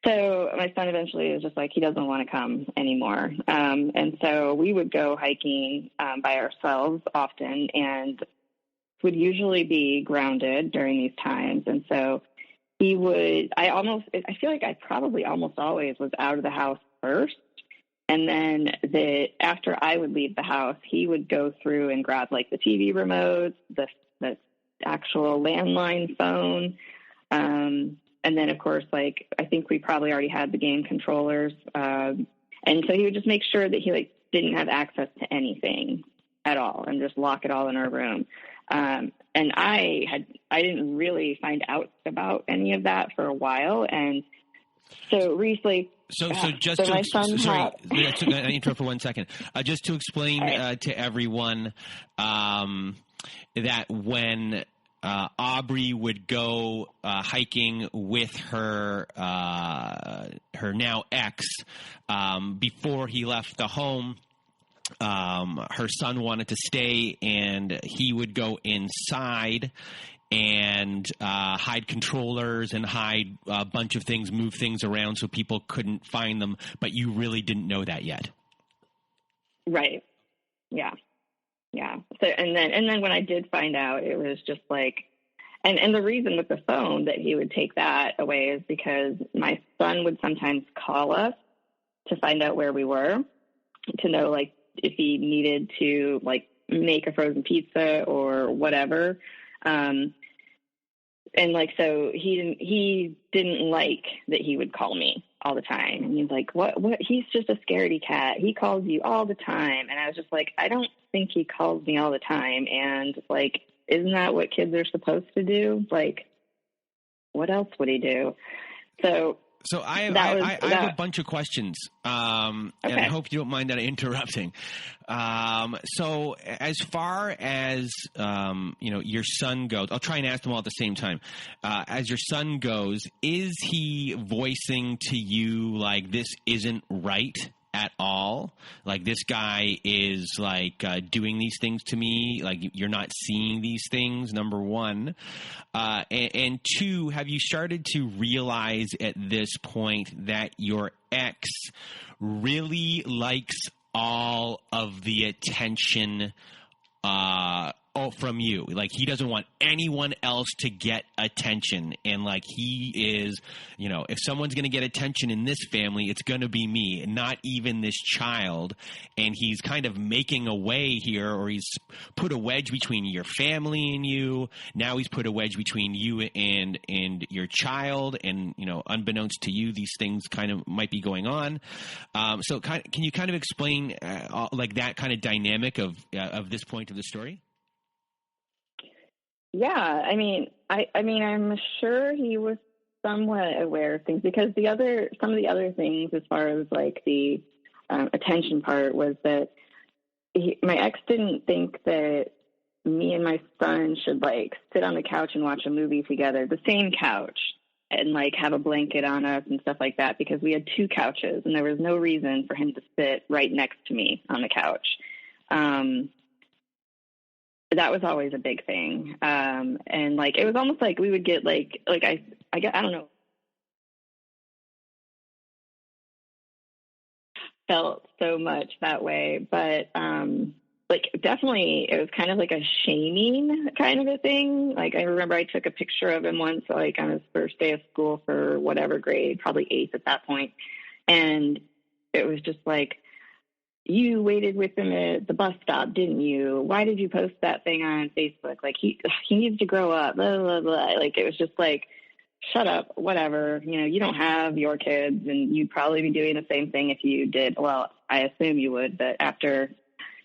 So my son eventually was just like, he doesn't want to come anymore. And so we would go hiking by ourselves often and would usually be grounded during these times. And so I feel like I probably almost always was out of the house first. And then after I would leave the house, he would go through and grab like the TV remotes, the actual landline phone. And then, of course, like, I think we probably already had the game controllers. And so he would just make sure that he, like, didn't have access to anything at all and just lock it all in our room. And I didn't really find out about any of that for a while. And so recently... I interrupt for 1 second. Just to explain to everyone that when... Aubrey would go hiking with her now ex. Before he left the home, her son wanted to stay, and he would go inside and hide controllers and hide a bunch of things, move things around so people couldn't find them. But you really didn't know that yet. Right. Yeah. Yeah. So, and then when I did find out, it was just like, and the reason with the phone that he would take that away is because my son would sometimes call us to find out where we were, to know like if he needed to like make a frozen pizza or whatever. And like, so he didn't like that he would call me all the time. And he's like, what, he's just a scaredy cat. He calls you all the time. And I was just like, I don't think he calls me all the time. And like, isn't that what kids are supposed to do? Like, what else would he do? So I have a bunch of questions, and I hope you don't mind that I'm interrupting. So as far as, your son goes, I'll try and ask them all at the same time. As your son goes, is he voicing to you, like, this isn't right at all? Like, this guy is, like, doing these things to me? Like, you're not seeing these things, number one. And two, have you started to realize at this point that your ex really likes all of the attention from you. Like, he doesn't want anyone else to get attention. And like, he is, you know, if someone's going to get attention in this family, it's going to be me, not even this child. And he's kind of making a way here, or he's put a wedge between your family and you. Now he's put a wedge between you and your child. And, you know, unbeknownst to you, these things kind of might be going on. So can you kind of explain like that kind of dynamic of this point of the story? Yeah, I mean, I'm sure he was somewhat aware of things, because some of the other things, as far as like the attention part, was that my ex didn't think that me and my son should like sit on the couch and watch a movie together, the same couch, and like have a blanket on us and stuff like that, because we had two couches and there was no reason for him to sit right next to me on the couch. That was always a big thing. And like, it was almost like we would get I don't know, felt so much that way, but like, definitely it was kind of like a shaming kind of a thing. Like, I remember I took a picture of him once, like on his first day of school for whatever grade, probably 8th at that point. And it was just like, you waited with him at the bus stop, didn't you? Why did you post that thing on Facebook? Like, he needs to grow up, blah, blah, blah. Like, it was just like, shut up, whatever. You know, you don't have your kids, and you'd probably be doing the same thing if you did. Well, I assume you would, but after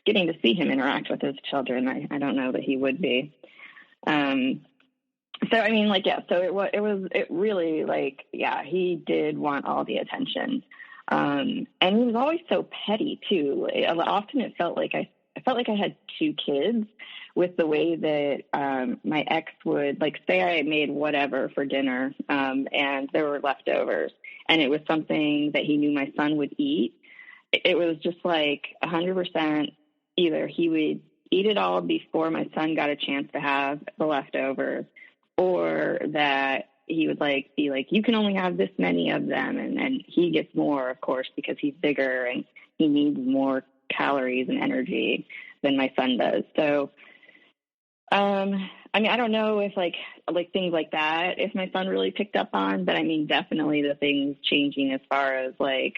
getting to see him interact with his children, I don't know that he would be. So, I mean, like, yeah, so it really, like, yeah, he did want all the attention. And he was always so petty too. Often it felt like I had two kids, with the way that my ex would, like, say I made whatever for dinner, and there were leftovers, and it was something that he knew my son would eat. It was just like 100%. Either he would eat it all before my son got a chance to have the leftovers, or that he would be like, you can only have this many of them. And he gets more, of course, because he's bigger and he needs more calories and energy than my son does. So, I mean, I don't know if like things like that, if my son really picked up on, but I mean, definitely the things changing as far as like,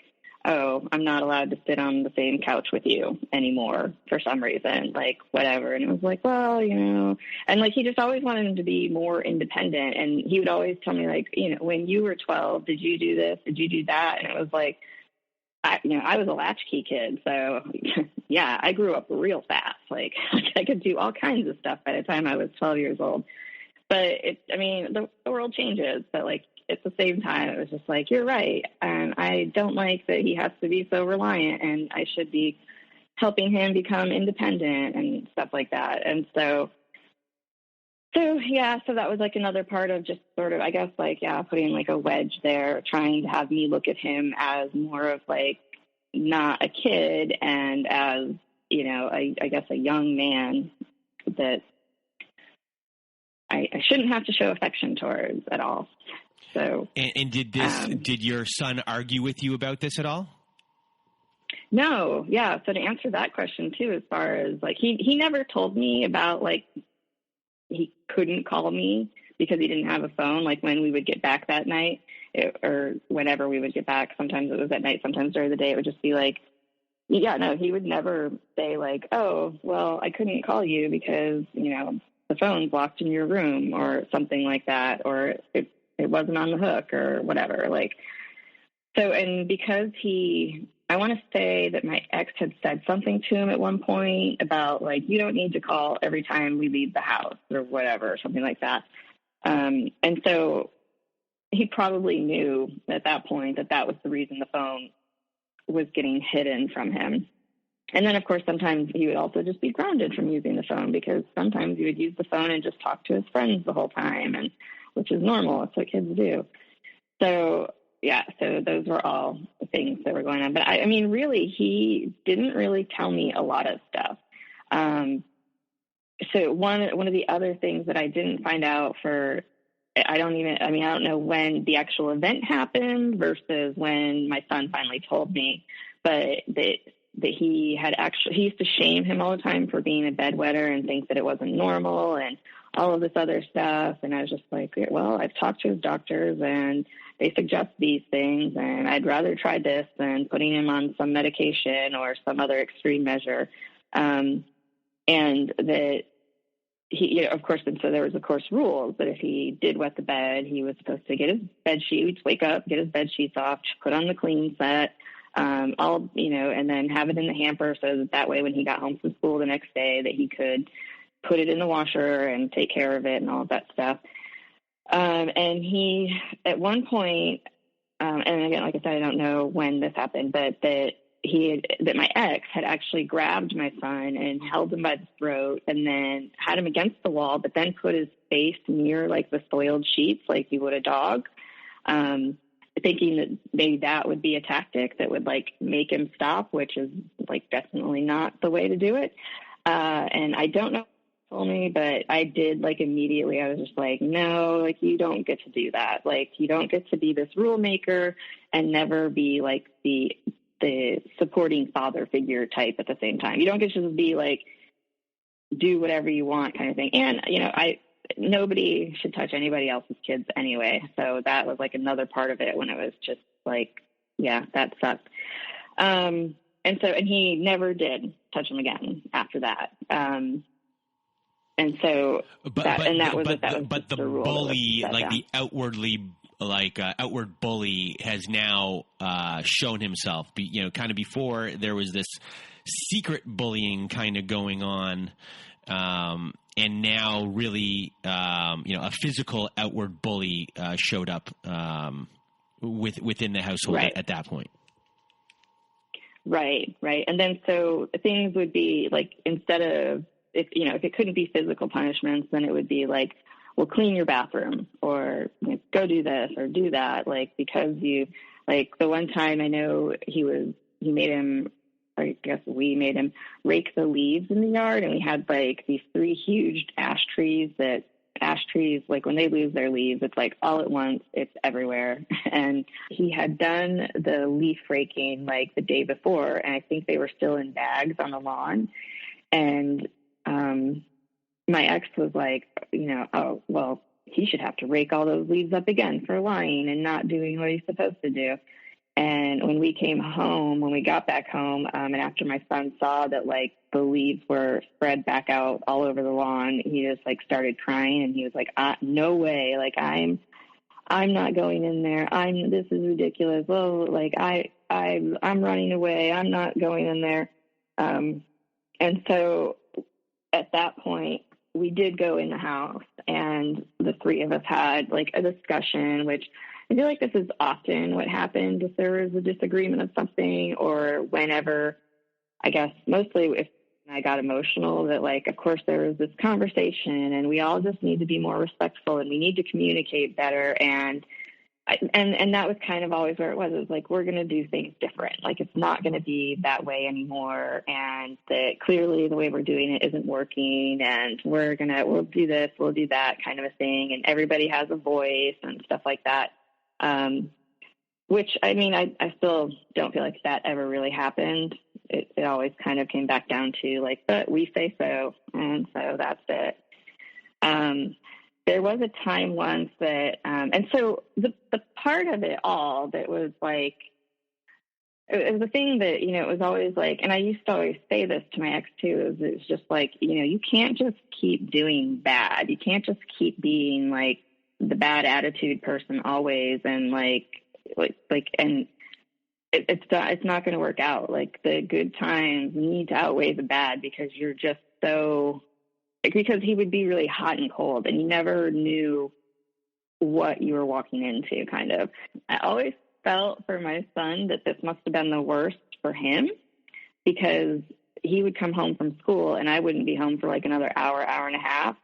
oh, I'm not allowed to sit on the same couch with you anymore for some reason, like whatever. And it was like, well, you know, and like, he just always wanted him to be more independent. And he would always tell me, like, you know, when you were 12, did you do this? Did you do that? And it was like, I was a latchkey kid. So yeah, I grew up real fast. Like I could do all kinds of stuff by the time I was 12 years old. But the world changes. But like, at the same time, it was just like, you're right. And I don't like that he has to be so reliant, and I should be helping him become independent and stuff like that. And so yeah, so that was like another part of just sort of, I guess, like, yeah, putting like a wedge there, trying to have me look at him as more of like not a kid, and as, you know, I guess a young man that I shouldn't have to show affection towards at all. So, and did your son argue with you about this at all? No. Yeah. So to answer that question too, as far as like, he never told me about like, he couldn't call me because he didn't have a phone. Like when we would get back that night, or whenever we would get back, sometimes it was at night, sometimes during the day, it would just be like, yeah, no, he would never say like, oh, well, I couldn't call you because, you know, the phone's locked in your room or something like that, or it wasn't on the hook or whatever. Like, so, and because I want to say that my ex had said something to him at one point about like, you don't need to call every time we leave the house or whatever, something like that. And so he probably knew at that point that was the reason the phone was getting hidden from him. And then, of course, sometimes he would also just be grounded from using the phone, because sometimes he would use the phone and just talk to his friends the whole time, and which is normal. It's what kids do. So, yeah, so those were all the things that were going on. But, I mean, really, he didn't really tell me a lot of stuff. So one of the other things that I didn't find out I don't know when the actual event happened versus when my son finally told me, but that he used to shame him all the time for being a bedwetter and think that it wasn't normal and all of this other stuff. And I was just like, well, I've talked to his doctors and they suggest these things, and I'd rather try this than putting him on some medication or some other extreme measure. And that he, of course, and so there was, of course, rules that if he did wet the bed, he was supposed to get his bed sheets, wake up, get his bed sheets off, put on the clean set, and then have it in the hamper so that way when he got home from school the next day that he could put it in the washer and take care of it and all of that stuff. And he, at one point, and again, like I said, I don't know when this happened, but that my ex had actually grabbed my son and held him by the throat and then had him against the wall, but then put his face near like the soiled sheets like you would a dog, thinking that maybe that would be a tactic that would like make him stop, which is like definitely not the way to do it. And I don't know what he told me, but I did like immediately, I was just like, no, like you don't get to do that. Like you don't get to be this rule maker and never be like the supporting father figure type at the same time. You don't get to just be like, do whatever you want kind of thing. And, nobody should touch anybody else's kids anyway. So that was like another part of it when it was just like, yeah, that sucked. And he never did touch him again after that. And so, the bully, like the outward bully has now shown himself. Kind of before there was this secret bullying kind of going on, and now really, a physical outward bully showed up within the household at that point. Right. And then so things would be like, instead of if it couldn't be physical punishments, then it would be like, well, clean your bathroom or go do this or do that. Like, because you, like the one time I know we made him rake the leaves in the yard. And we had like these 3 huge ash trees, like when they lose their leaves, it's like all at once, it's everywhere. And he had done the leaf raking like the day before. And I think they were still in bags on the lawn. And, my ex was like, oh, well, he should have to rake all those leaves up again for lying and not doing what he's supposed to do. And when we got back home, and after my son saw that like the leaves were spread back out all over the lawn, he just like started crying and he was like, no way. Like I'm not going in there. This is ridiculous. Well, like I'm running away. I'm not going in there. And so at that point, we did go in the house and the 3 of us had like a discussion, which I feel like this is often what happened if there was a disagreement of something, or whenever, I guess mostly if I got emotional, that like, of course there was this conversation and we all just need to be more respectful and we need to communicate better. And that was kind of always where it was. It was like, we're going to do things different. Like, it's not going to be that way anymore. And that clearly the way we're doing it isn't working. And we'll do this, we'll do that kind of a thing. And everybody has a voice and stuff like that. Which, I mean, I still don't feel like that ever really happened. It always kind of came back down to like, but we say so. And so that's it. There was a time once that, and so the part of it all that was like, it was the thing that, it was always like, and I used to always say this to my ex too, is it's just like, you can't just keep doing bad. You can't just keep being like the bad attitude person always. And and it's not going to work out. Like the good times need to outweigh the bad because you're just so, because he would be really hot and cold and you never knew what you were walking into, kind of. I always felt for my son that this must have been the worst for him because he would come home from school and I wouldn't be home for like another hour and a half.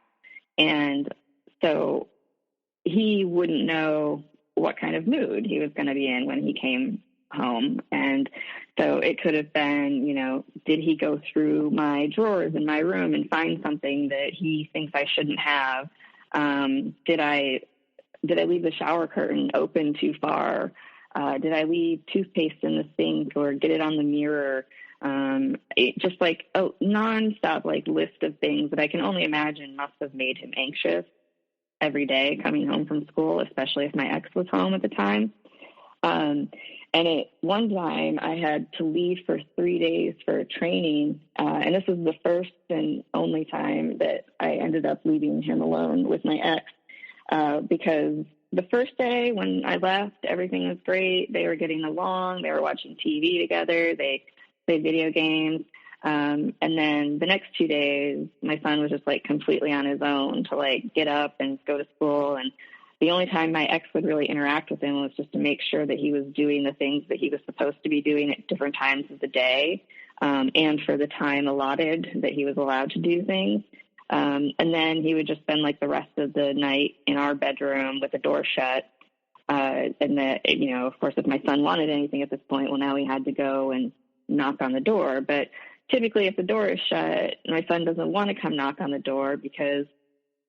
And so he wouldn't know what kind of mood he was going to be in when he came home. And so it could have been, did he go through my drawers in my room and find something that he thinks I shouldn't have? Did I leave the shower curtain open too far? Did I leave toothpaste in the sink or get it on the mirror? Just like a nonstop like list of things that I can only imagine must have made him anxious every day coming home from school, especially if my ex was home at the time. And one time I had to leave for 3 days for a training. And this was the first and only time that I ended up leaving him alone with my ex, because the first day when I left, everything was great. They were getting along. They were watching TV together. They played video games. And then the next 2 days, my son was just like completely on his own to like get up and go to school. And the only time my ex would really interact with him was just to make sure that he was doing the things that he was supposed to be doing at different times of the day, and for the time allotted that he was allowed to do things. And then he would just spend like the rest of the night in our bedroom with the door shut. And that, you know, of course, if my son wanted anything at this point, well, now he had to go and knock on the door. But typically if the door is shut, my son doesn't want to come knock on the door because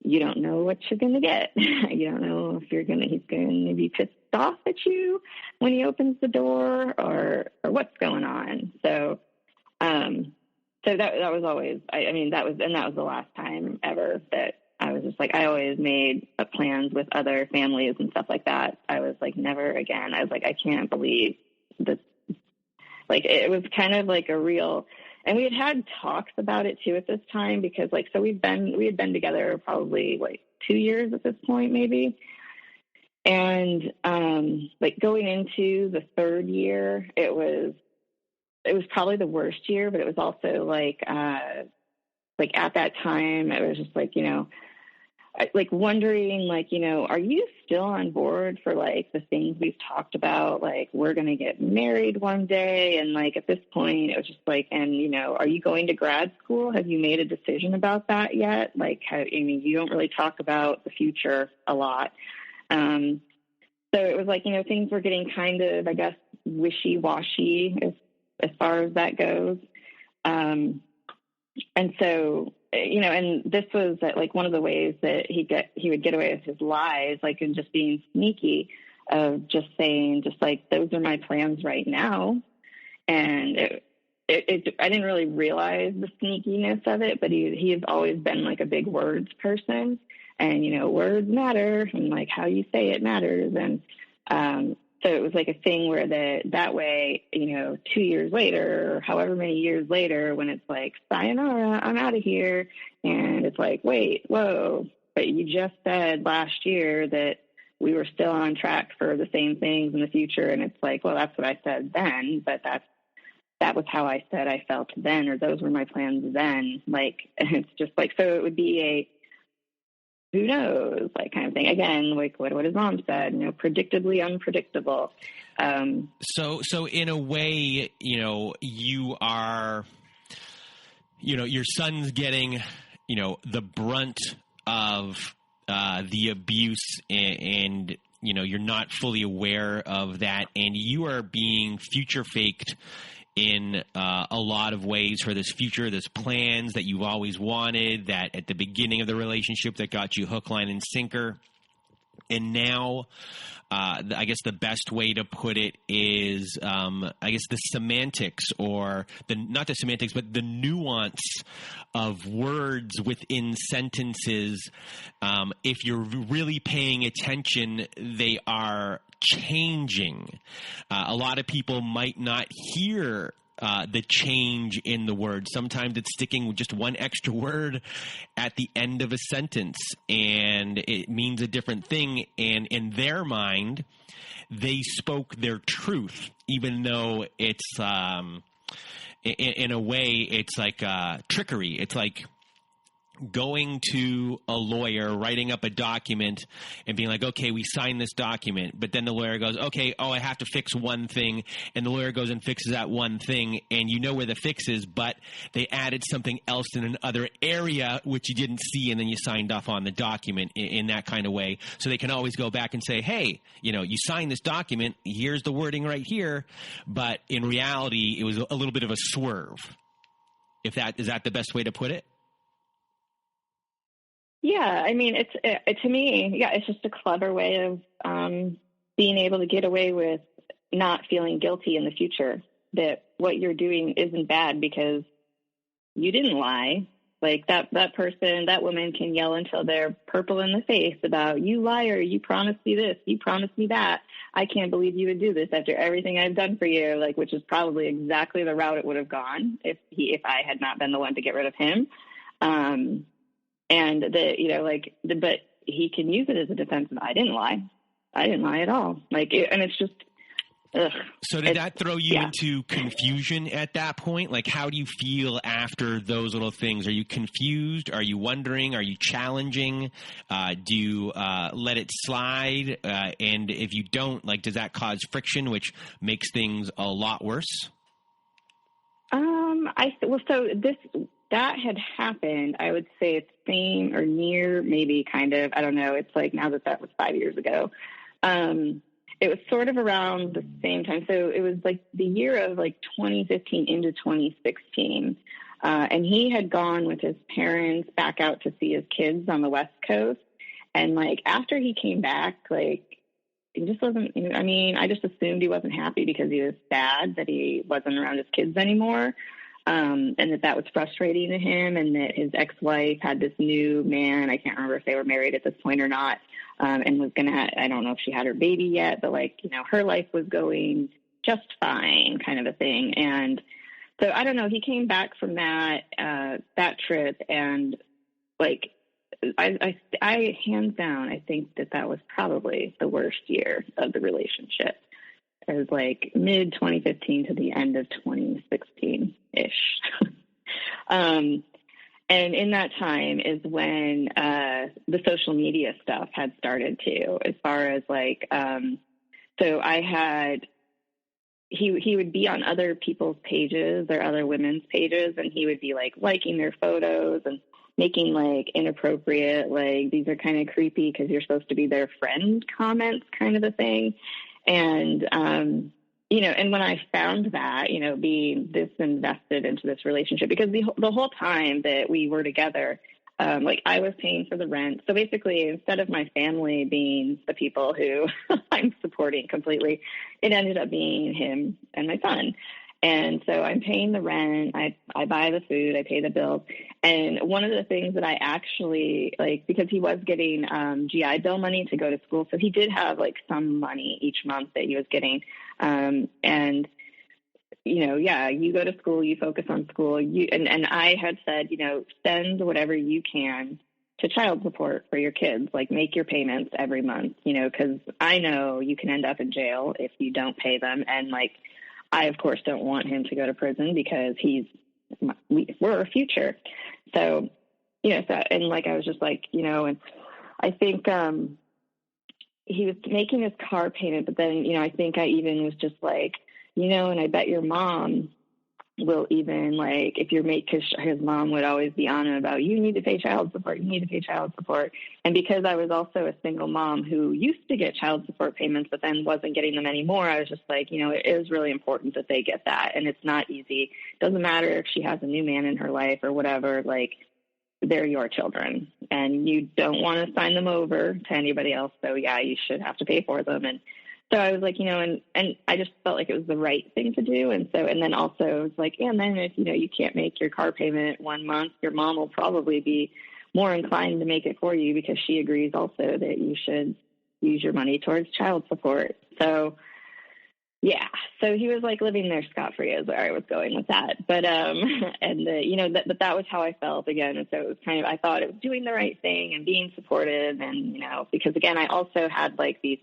you don't know what you're going to get. You don't know if he's going to be pissed off at you when he opens the door or what's going on. So that was always, that was the last time ever that I was just like, I always made plans with other families and stuff like that. I was like, never again. I was like, I can't believe this. Like, it was kind of like a real, and we had talks about it too at this time, because like, so we had been together probably like 2 years at this point, maybe. And like going into the third year, it was probably the worst year, but it was also like at that time, it was just like, you know, like wondering, like, you know, are you still on board for like the things we've talked about? Like, we're going to get married one day. And like, at this point, it was just like, and, you know, are you going to grad school? Have you made a decision about that yet? Like, you don't really talk about the future a lot. So it was like, you know, things were getting kind of, I guess, wishy-washy as far as that goes. And so, you know, and this was like one of the ways that he would get away with his lies, like in just being sneaky, of just saying, just like, those are my plans right now. And I didn't really realize the sneakiness of it, but he has always been like a big words person, and, you know, words matter, and like how you say it matters. And, so it was like a thing where that way, you know, 2 years later, or however many years later, when it's like, sayonara, I'm out of here. And it's like, wait, whoa, but you just said last year that we were still on track for the same things in the future. And it's like, well, that's what I said then, but that was how I said I felt then, or those were my plans then. Like, and it's just like, so it would be a, who knows, like, kind of thing. Again, like what his mom said, you know, predictably unpredictable. So in a way, you know, you are, you know, your son's getting, you know, the brunt of the abuse, and, you know, you're not fully aware of that, and you are being future faked in a lot of ways for this future, this plans that you've always wanted, that at the beginning of the relationship that got you hook, line, and sinker. And now, I guess the best way to put it is, I guess the semantics, or not the semantics, but the nuance of words within sentences. If you're really paying attention, they are changing. A lot of people might not hear the change in the word. Sometimes it's sticking with just one extra word at the end of a sentence, and it means a different thing. And in their mind, they spoke their truth, even though it's in a way it's like trickery. It's like going to a lawyer, writing up a document and being like, okay, we signed this document, but then the lawyer goes, okay, I have to fix one thing, and the lawyer goes and fixes that one thing, and you know where the fix is, but they added something else in another area which you didn't see, and then you signed off on the document in that kind of way. So they can always go back and say, hey, you know, you signed this document, here's the wording right here, but in reality, it was a little bit of a swerve. Is that the best way to put it? Yeah, I mean, to me, it's just a clever way of being able to get away with not feeling guilty in the future. That what you're doing isn't bad because you didn't lie. Like that person, that woman can yell until they're purple in the face about, you liar, you promised me this, you promised me that. I can't believe you would do this after everything I've done for you. Like, which is probably exactly the route it would have gone if I had not been the one to get rid of him. But he can use it as a defense of, I didn't lie at all. And it's just, ugh. So did that throw you into confusion at that point? Like, how do you feel after those little things? Are you confused? Are you wondering? Are you challenging? Do you let it slide? And if you don't, like, does that cause friction, which makes things a lot worse? That had happened, I would say it's same or near, maybe kind of, I don't know. It's like now that was 5 years ago. It was sort of around the same time. So it was like the year of like 2015 into 2016. And he had gone with his parents back out to see his kids on the West Coast. And like, after he came back, like, he just wasn't, I just assumed he wasn't happy because he was sad that he wasn't around his kids anymore. And that was frustrating to him, and that his ex-wife had this new man. I can't remember if they were married at this point or not. And was going to, I don't know if she had her baby yet, but like, her life was going just fine, kind of a thing. And so I don't know, he came back from that trip, and like, I hands down, I think that was probably the worst year of the relationship. It was like mid 2015 to the end of 2016 ish. And in that time is when the social media stuff had started too, as far as like, so I had, he would be on other people's pages or other women's pages, and he would be like liking their photos and making like inappropriate, like, these are kind of creepy because you're supposed to be their friend comments, kind of a thing. And, and when I found that, being this invested into this relationship, because the whole time that we were together, like, I was paying for the rent. So basically, instead of my family being the people who I'm supporting completely, it ended up being him and my son. And so I'm paying the rent, I buy the food, I pay the bills. And one of the things that I actually, like, because he was getting GI Bill money to go to school, so he did have, like, some money each month that he was getting. And, you go to school, you focus on school. And I had said, send whatever you can to child support for your kids, like, make your payments every month, because I know you can end up in jail if you don't pay them. And, like, I, of course, don't want him to go to prison because we're our future. So, and like, I was just like, and I think he was making his car payment, but then, I think I even was just like, and I bet your mom will even, like, if you're because his mom would always be on him about, you need to pay child support, you need to pay child support. And because I was also a single mom who used to get child support payments, but then wasn't getting them anymore, I was just like, it is really important that they get that. And it's not easy. It doesn't matter if she has a new man in her life or whatever, like, they're your children and you don't want to sign them over to anybody else. So yeah, you should have to pay for them. And so I was like, and I just felt like it was the right thing to do. And so, and then also it was like, and then if, you can't make your car payment 1 month, your mom will probably be more inclined to make it for you because she agrees also that you should use your money towards child support. So yeah, so he was like living there scot-free is where I was going with that. But, but that was how I felt again. And so it was kind of, I thought it was doing the right thing and being supportive. And, because again, I also had like these,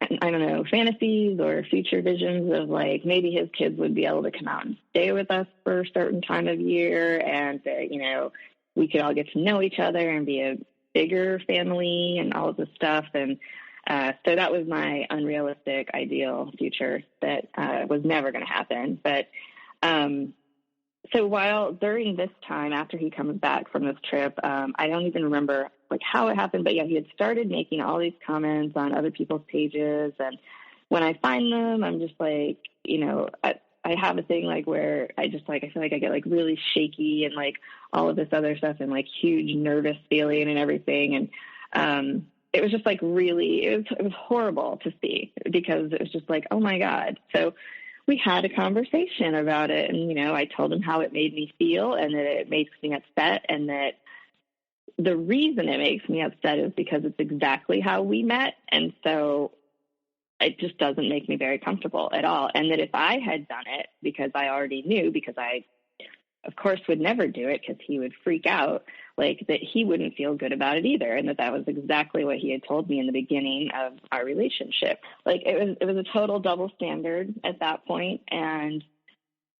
I don't know, fantasies or future visions of like, maybe his kids would be able to come out and stay with us for a certain time of year. And, we could all get to know each other and be a bigger family and all of this stuff. And, so that was my unrealistic ideal future that was never going to happen. But so during this time, after he comes back from this trip, I don't even remember like how it happened, but yeah, he had started making all these comments on other people's pages. And when I find them, I'm just like, I have a thing like where I feel like I get like really shaky and like all of this other stuff and like huge nervous feeling and everything. And, it was just like really, it was horrible to see because it was just like, oh my God. So we had a conversation about it. And, you know, I told him how it made me feel and that it makes me upset, and that the reason it makes me upset is because it's exactly how we met. And so it just doesn't make me very comfortable at all. And that if I had done it, because I already knew, because I, of course, would never do it because he would freak out, like that he wouldn't feel good about it either. And that was exactly what he had told me in the beginning of our relationship. Like it was a total double standard at that point, and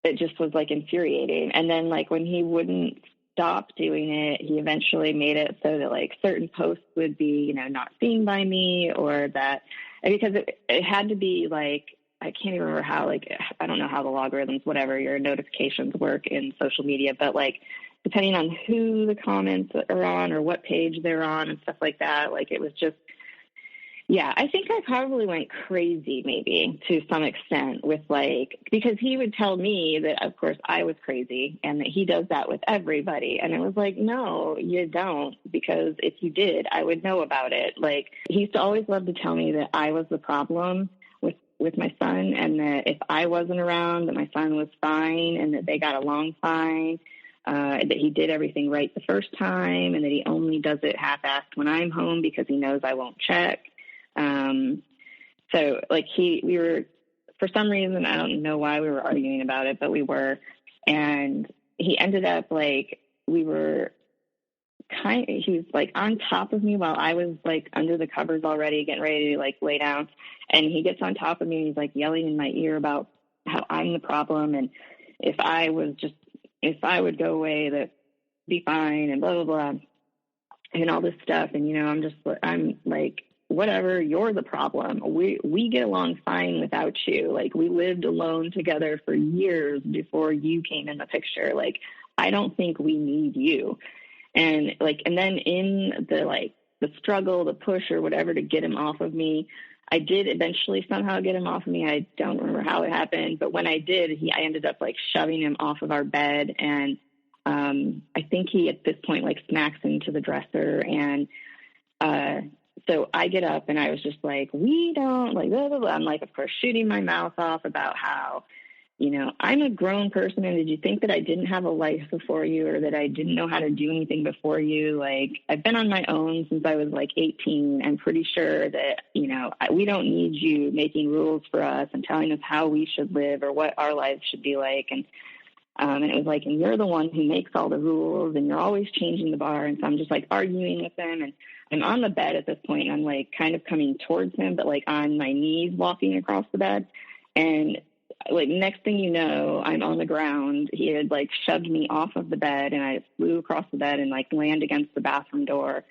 it just was like infuriating. And then like when he wouldn't stop doing it, he eventually made it so that like certain posts would be, you know, not seen by me, or that, because it had to be like, I can't even remember how, like, I don't know how the logarithms, whatever, your notifications work in social media, but like, depending on who the comments are on or what page they're on and stuff like that, like, it was just, yeah, I think I probably went crazy maybe to some extent with like, because he would tell me that, of course, I was crazy and that he does that with everybody. And it was like, no, you don't, because if you did, I would know about it. Like, he used to always love to tell me that I was the problem with my son, and that if I wasn't around, that my son was fine and that they got along fine, that he did everything right the first time, and that he only does it half-assed when I'm home because he knows I won't check. So like we were, for some reason, I don't know why we were arguing about it, but we were, and he ended up like, he was like on top of me while I was like under the covers already getting ready to like lay down. And he gets on top of me and he's like yelling in my ear about how I'm the problem. And if I would go away, that'd be fine, and blah, blah, blah, and all this stuff. And, you know, I'm like, whatever, you're the problem. We get along fine without you. Like, we lived alone together for years before you came in the picture. Like, I don't think we need you. And like, and then in the struggle, the push or whatever to get him off of me, I did eventually somehow get him off of me. I don't remember how it happened, but when I did, I ended up like shoving him off of our bed. And I think he at this point like smacks into the dresser. And so I get up and I was just like, we don't, like, blah, blah, blah. I'm like, of course, shooting my mouth off about how, you know, I'm a grown person, and did you think that I didn't have a life before you, or that I didn't know how to do anything before you? Like, I've been on my own since I was like 18. I'm pretty sure that, you know, we don't need you making rules for us and telling us how we should live or what our lives should be like. And it was like, and you're the one who makes all the rules, and you're always changing the bar. And so I'm just like arguing with him, and I'm on the bed at this point, and I'm like kind of coming towards him, but like on my knees walking across the bed. And like, next thing you know, I'm on the ground. He had like shoved me off of the bed, and I flew across the bed and like landed against the bathroom door.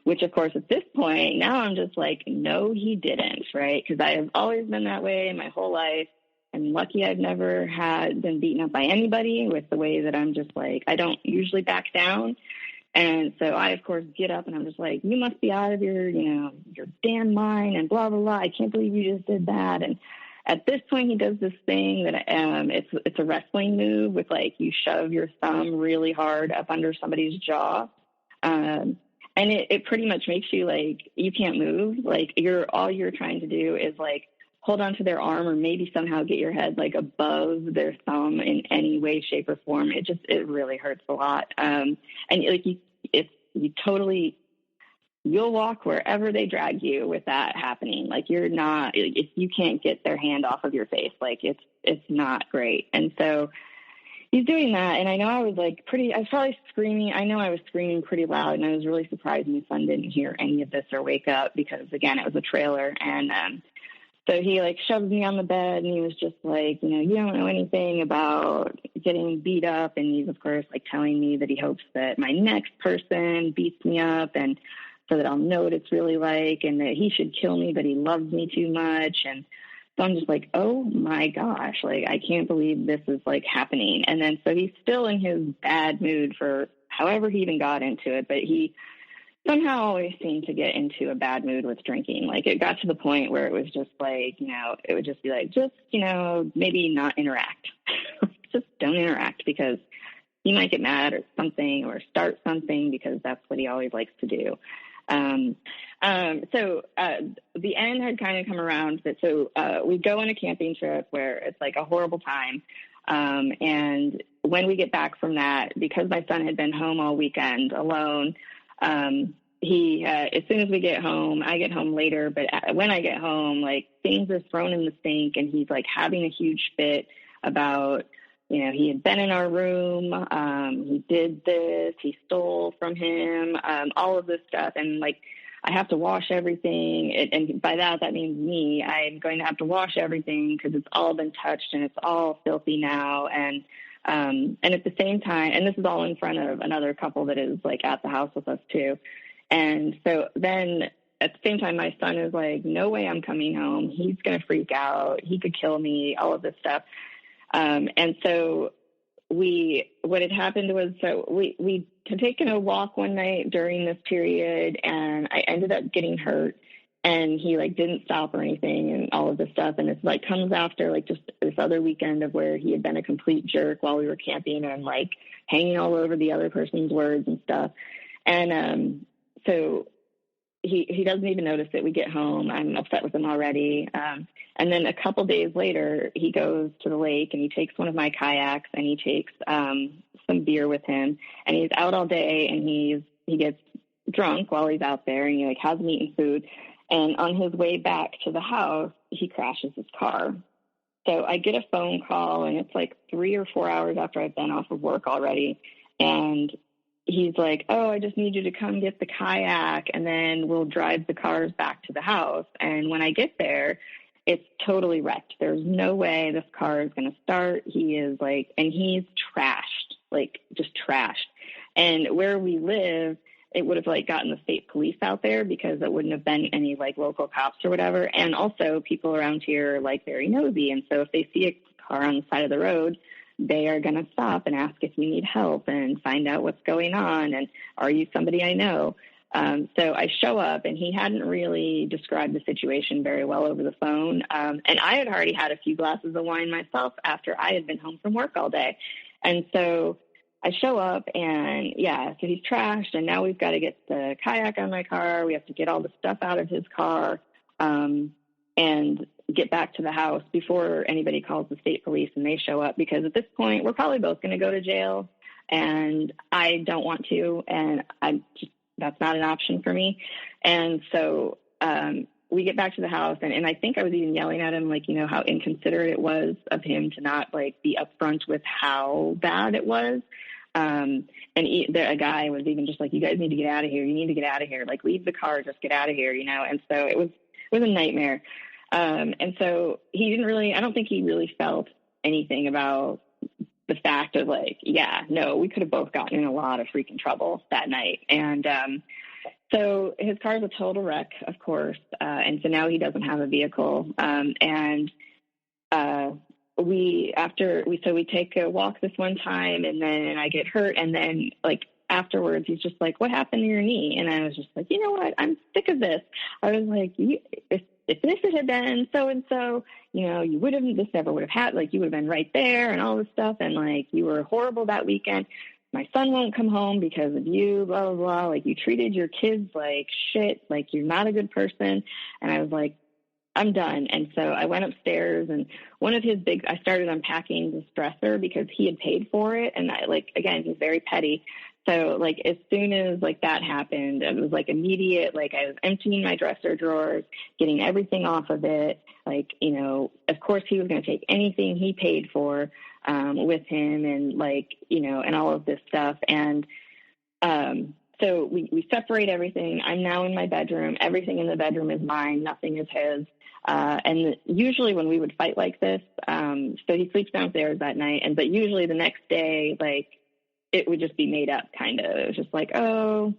Which of course at this point, now I'm just like, no, he didn't. Right. Cause I have always been that way my whole life. I'm lucky I've never been beaten up by anybody, with the way that I'm just like, I don't usually back down. And so I, of course, get up and I'm just like, you must be out of your damn mind, and blah, blah, blah. I can't believe you just did that. And at this point, he does this thing that it's a wrestling move with like, you shove your thumb really hard up under somebody's jaw. And it pretty much makes you like, you can't move. Like, all you're trying to do is like hold onto their arm, or maybe somehow get your head like above their thumb in any way, shape, or form. It really hurts a lot. And like you'll walk wherever they drag you with that happening. Like, if you can't get their hand off of your face, like it's not great. And so he's doing that. And I know I was like I was probably screaming. I know I was screaming pretty loud, and I was really surprised my son didn't hear any of this or wake up, because again, it was a trailer. And, so he like shoves me on the bed, and he was just like, you know, you don't know anything about getting beat up. And he's of course like telling me that he hopes that my next person beats me up, and so that I'll know what it's really like, and that he should kill me, but he loves me too much. And so I'm just like, oh my gosh, like, I can't believe this is like happening. And then, so he's still in his bad mood for however he even got into it, but he somehow always seemed to get into a bad mood with drinking. Like, it got to the point where it was just like, you know, it would just be like, just, you know, maybe not interact. Just don't interact, because he might get mad or something, or start something, because that's what he always likes to do. So the end had kind of come around. So we go on a camping trip where it's like a horrible time. And when we get back from that, because my son had been home all weekend alone, he, as soon as we get home, I get home later, but when I get home, like things are thrown in the sink and he's like having a huge fit about, you know, he had been in our room. He did this, he stole from him, all of this stuff. And like, I have to wash everything. And by that means me. I'm going to have to wash everything because it's all been touched and it's all filthy now. And at the same time, and this is all in front of another couple that is like at the house with us too. And so then at the same time, my son is like, no way I'm coming home. He's going to freak out. He could kill me, all of this stuff. And so what had happened was, so we had taken a walk one night during this period and I ended up getting hurt and he like didn't stop or anything and all of this stuff. And it's like comes after like just this other weekend of where he had been a complete jerk while we were camping and like hanging all over the other person's words and stuff. And, so he doesn't even notice that we get home. I'm upset with him already. And then a couple days later, he goes to the lake and he takes one of my kayaks and he takes some beer with him. And he's out all day and he gets drunk while he's out there and he like hasn't eaten food. And on his way back to the house, he crashes his car. So I get a phone call and it's like 3 or 4 hours after I've been off of work already. And he's like, oh, I just need you to come get the kayak and then we'll drive the cars back to the house. And when I get there, it's totally wrecked. There's no way this car is going to start. He is like, and he's trashed, like just trashed. And where we live, it would have like gotten the state police out there because there wouldn't have been any like local cops or whatever. And also people around here are like very nosy. And so if they see a car on the side of the road, they are going to stop and ask if you need help and find out what's going on. And are you somebody I know? So I show up and he hadn't really described the situation very well over the phone. And I had already had a few glasses of wine myself after I had been home from work all day. And so I show up and so he's trashed and now we've got to get the kayak on my car. We have to get all the stuff out of his car, and get back to the house before anybody calls the state police and they show up, because at this point we're probably both going to go to jail and I don't want to, and that's not an option for me. And so we get back to the house and I think I was even yelling at him, like, you know, how inconsiderate it was of him to not like be upfront with how bad it was. And a guy was even just like, you guys need to get out of here. You need to get out of here. Like, leave the car, just get out of here, you know? And so it was a nightmare. And so I don't think he really felt anything about the fact of like, we could have both gotten in a lot of freaking trouble that night. And, so his car is a total wreck, of course. And so now he doesn't have a vehicle. We take a walk this one time and then I get hurt. And then like afterwards, he's just like, what happened to your knee? And I was just like, you know what? I'm sick of this. I was like, if this had been so-and-so, you know, this never would have happened. Like, you would have been right there and all this stuff. And like, you were horrible that weekend. My son won't come home because of you, blah, blah, blah. Like, you treated your kids like shit. Like, you're not a good person. And I was like, I'm done. And so I went upstairs and I started unpacking this dresser because he had paid for it. And again, he's very petty. So like, as soon as like that happened, it was like immediate, like I was emptying my dresser drawers, getting everything off of it. Like, you know, of course he was going to take anything he paid for, with him and like, you know, and all of this stuff. And, so we separate everything. I'm now in my bedroom. Everything in the bedroom is mine. Nothing is his. And usually when we would fight like this, so he sleeps downstairs that night. But usually the next day, like, it would just be made up, kind of. It was just like, oh,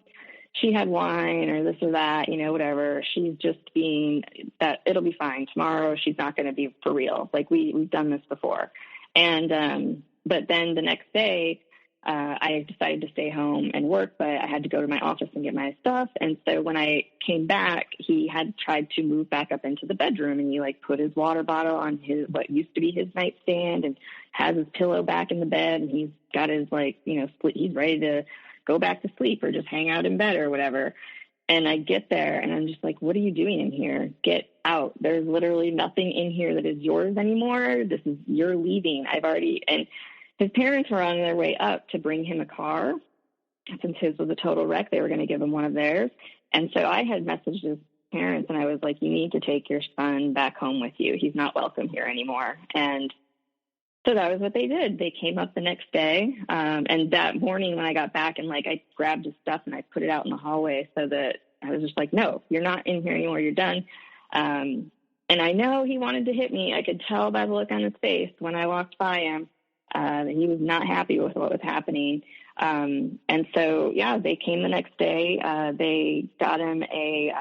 she had wine or this or that, you know, whatever. She's just being that. It'll be fine. Tomorrow she's not going to be for real. Like, we've done this before. And but then the next day, I decided to stay home and work, but I had to go to my office and get my stuff. And so when I came back, he had tried to move back up into the bedroom, and he like put his water bottle on what used to be his nightstand and has his pillow back in the bed. And he's got his, like, you know, he's ready to go back to sleep or just hang out in bed or whatever. And I get there and I'm just like, what are you doing in here? Get out. There's literally nothing in here that is yours anymore. You're leaving. And his parents were on their way up to bring him a car. Since his was a total wreck, they were going to give him one of theirs. And so I had messaged his parents and I was like, you need to take your son back home with you. He's not welcome here anymore. And so that was what they did. They came up the next day. And that morning when I got back and like, I grabbed his stuff and I put it out in the hallway so that I was just like, no, you're not in here anymore. You're done. And I know he wanted to hit me. I could tell by the look on his face when I walked by him, that he was not happy with what was happening. And so, yeah, they came the next day. They got him a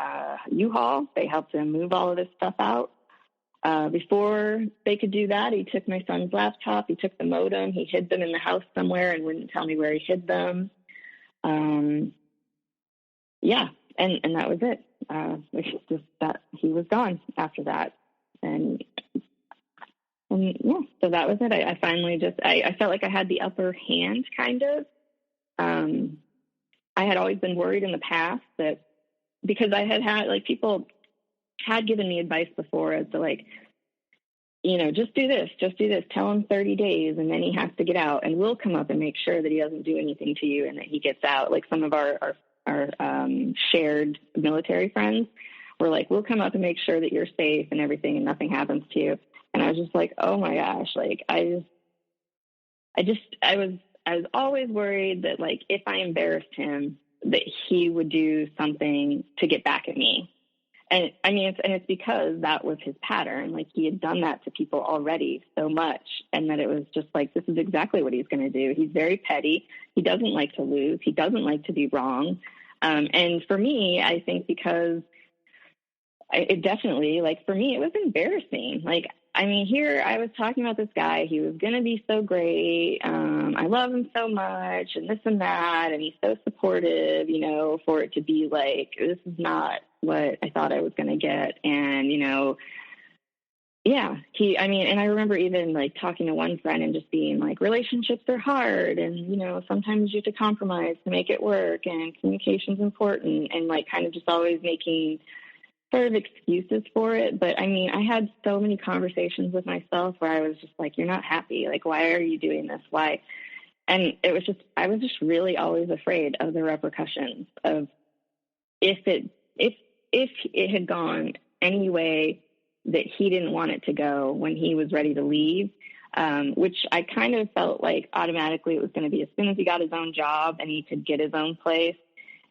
U-Haul. They helped him move all of his stuff out. Before they could do that, he took my son's laptop, he took the modem, he hid them in the house somewhere and wouldn't tell me where he hid them. Yeah, and that was it. Just that he was gone after that. And yeah, so that was it. I finally I felt like I had the upper hand, kind of. I had always been worried in the past that because I had like people had given me advice before as to like, just do this, tell him 30 days and then he has to get out and we'll come up and make sure that he doesn't do anything to you and that he gets out. Like some of our shared military friends were like, we'll come up and make sure that you're safe and everything and nothing happens to you. And I was just like, oh my gosh, like I was always worried that like if I embarrassed him, that he would do something to get back at me. And I mean, it's because that was his pattern. Like he had done that to people already so much. And that it was just like, this is exactly what he's going to do. He's very petty. He doesn't like to lose. He doesn't like to be wrong. And for me, I think because it definitely, like for me, it was embarrassing. Like, I mean, here I was talking about this guy. He was going to be so great. I love him so much and this and that. And he's so supportive, for it to be like, this is not what I thought I was going to get. And, yeah, and I remember even like talking to one friend and just being like, relationships are hard. And, sometimes you have to compromise to make it work and communication's important and like kind of just always making sort of excuses for it. But I mean, I had so many conversations with myself where I was just like, you're not happy. Like, why are you doing this? Why? And it was just, I was just really always afraid of the repercussions of if it had gone any way that he didn't want it to go when he was ready to leave, which I kind of felt like automatically it was going to be as soon as he got his own job and he could get his own place.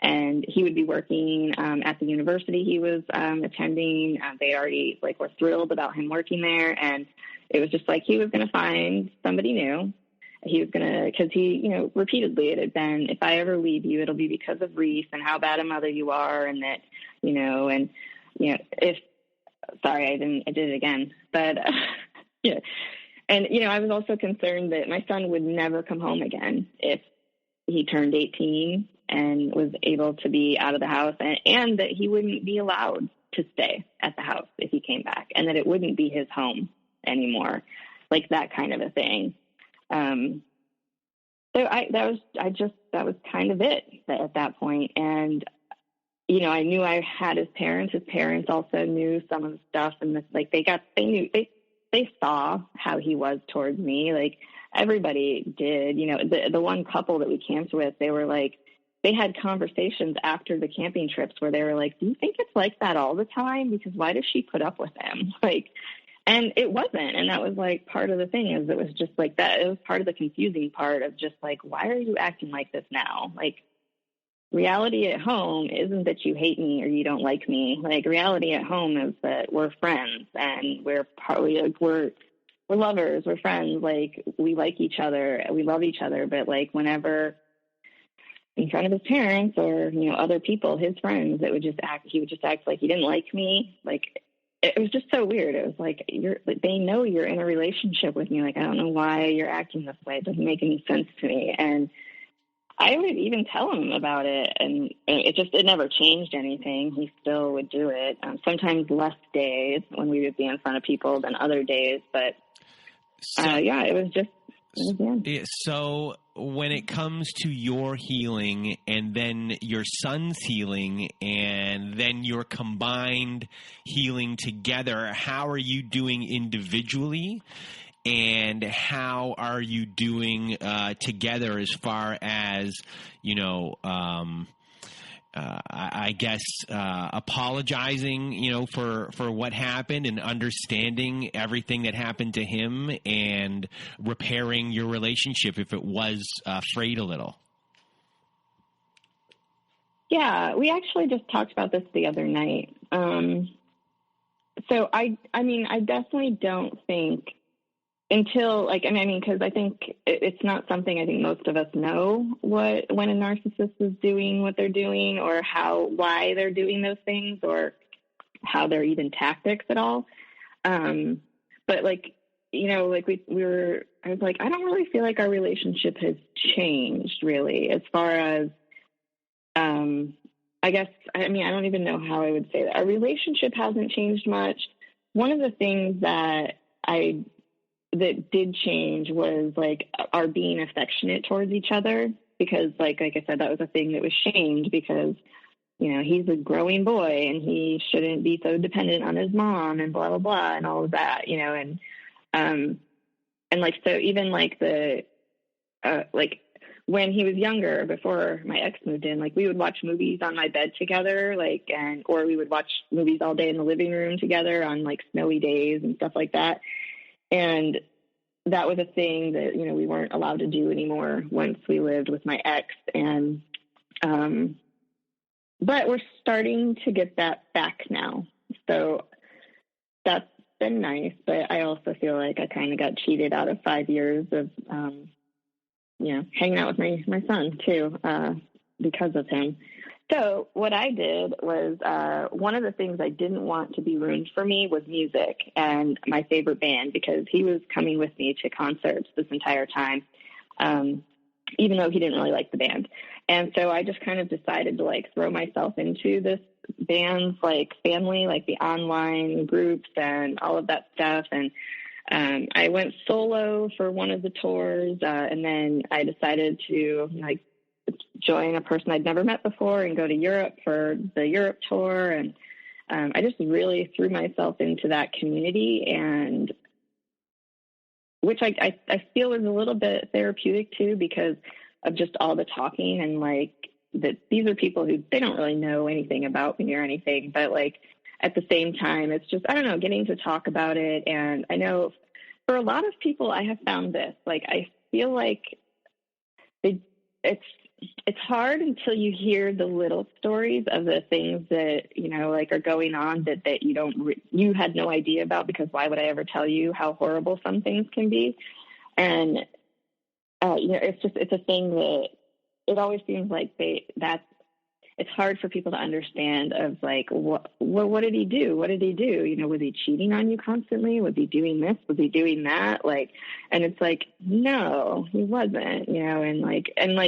And he would be working at the university he was attending. They already were thrilled about him working there. And it was just like he was going to find somebody new. He was going to, because he, repeatedly it had been, if I ever leave you, it'll be because of Reese and how bad a mother you are. And that, sorry, I did it again. But, yeah. And, I was also concerned that my son would never come home again if he turned 18 and was able to be out of the house, and that he wouldn't be allowed to stay at the house if he came back, and that it wouldn't be his home anymore, like that kind of a thing. So that was kind of it at that point. And, I knew I had his parents. His parents also knew some of the stuff, and they saw how he was towards me. Like everybody did, the one couple that we camped with, they were like, they had conversations after the camping trips where they were like, do you think it's like that all the time? Because why does she put up with him? And it wasn't. And that was part of the thing is it was just like that. It was part of the confusing part of just why are you acting like this now? Reality at home isn't that you hate me or you don't like me. Reality at home is that we're friends and we're lovers, we're friends. We like each other, we love each other. But whenever in front of his parents or, other people, his friends, he would just act like he didn't like me. It was just so weird. It was they know you're in a relationship with me. I don't know why you're acting this way. It doesn't make any sense to me. And I would even tell him about it. And it never changed anything. He still would do it. Sometimes less days when we would be in front of people than other days. But it was just, yeah. So when it comes to your healing and then your son's healing and then your combined healing together, how are you doing individually? And how are you doing together as far as, I guess apologizing, for what happened and understanding everything that happened to him and repairing your relationship if it was frayed a little? Yeah, we actually just talked about this the other night. So I definitely don't think until because I think it's not something I think most of us know when a narcissist is doing what they're doing or why they're doing those things or how they're even tactics at all. But I was like, I don't really feel like our relationship has changed really as far as, I don't even know how I would say that. Our relationship hasn't changed much. One of the things that did change was our being affectionate towards each other, because like I said, that was a thing that was shamed because, he's a growing boy and he shouldn't be so dependent on his mom and blah, blah, blah, and all of that, so even when he was younger, before my ex moved in, we would watch movies on my bed together, or we would watch movies all day in the living room together on snowy days and stuff like that. And that was a thing that, we weren't allowed to do anymore once we lived with my ex. And, but we're starting to get that back now. So that's been nice. But I also feel like I kind of got cheated out of 5 years of, hanging out with my son too, because of him. So what I did was one of the things I didn't want to be ruined for me was music and my favorite band, because he was coming with me to concerts this entire time, even though he didn't really like the band. And so I just kind of decided to throw myself into this band's family, the online groups and all of that stuff. And I went solo for one of the tours, and then I decided to join a person I'd never met before and go to Europe for the Europe tour. And I just really threw myself into that community, and which I feel is a little bit therapeutic too, because of just all the talking and that these are people who they don't really know anything about me or anything, but at the same time, it's just, I don't know, getting to talk about it. And I know for a lot of people, I have found this, I feel like it's hard until you hear the little stories of the things that, are going on that you had no idea about, because why would I ever tell you how horrible some things can be? And, it's a thing that it always seems like it's hard for people to understand of what did he do? What did he do? Was he cheating on you constantly? Was he doing this? Was he doing that? And it's no, he wasn't, and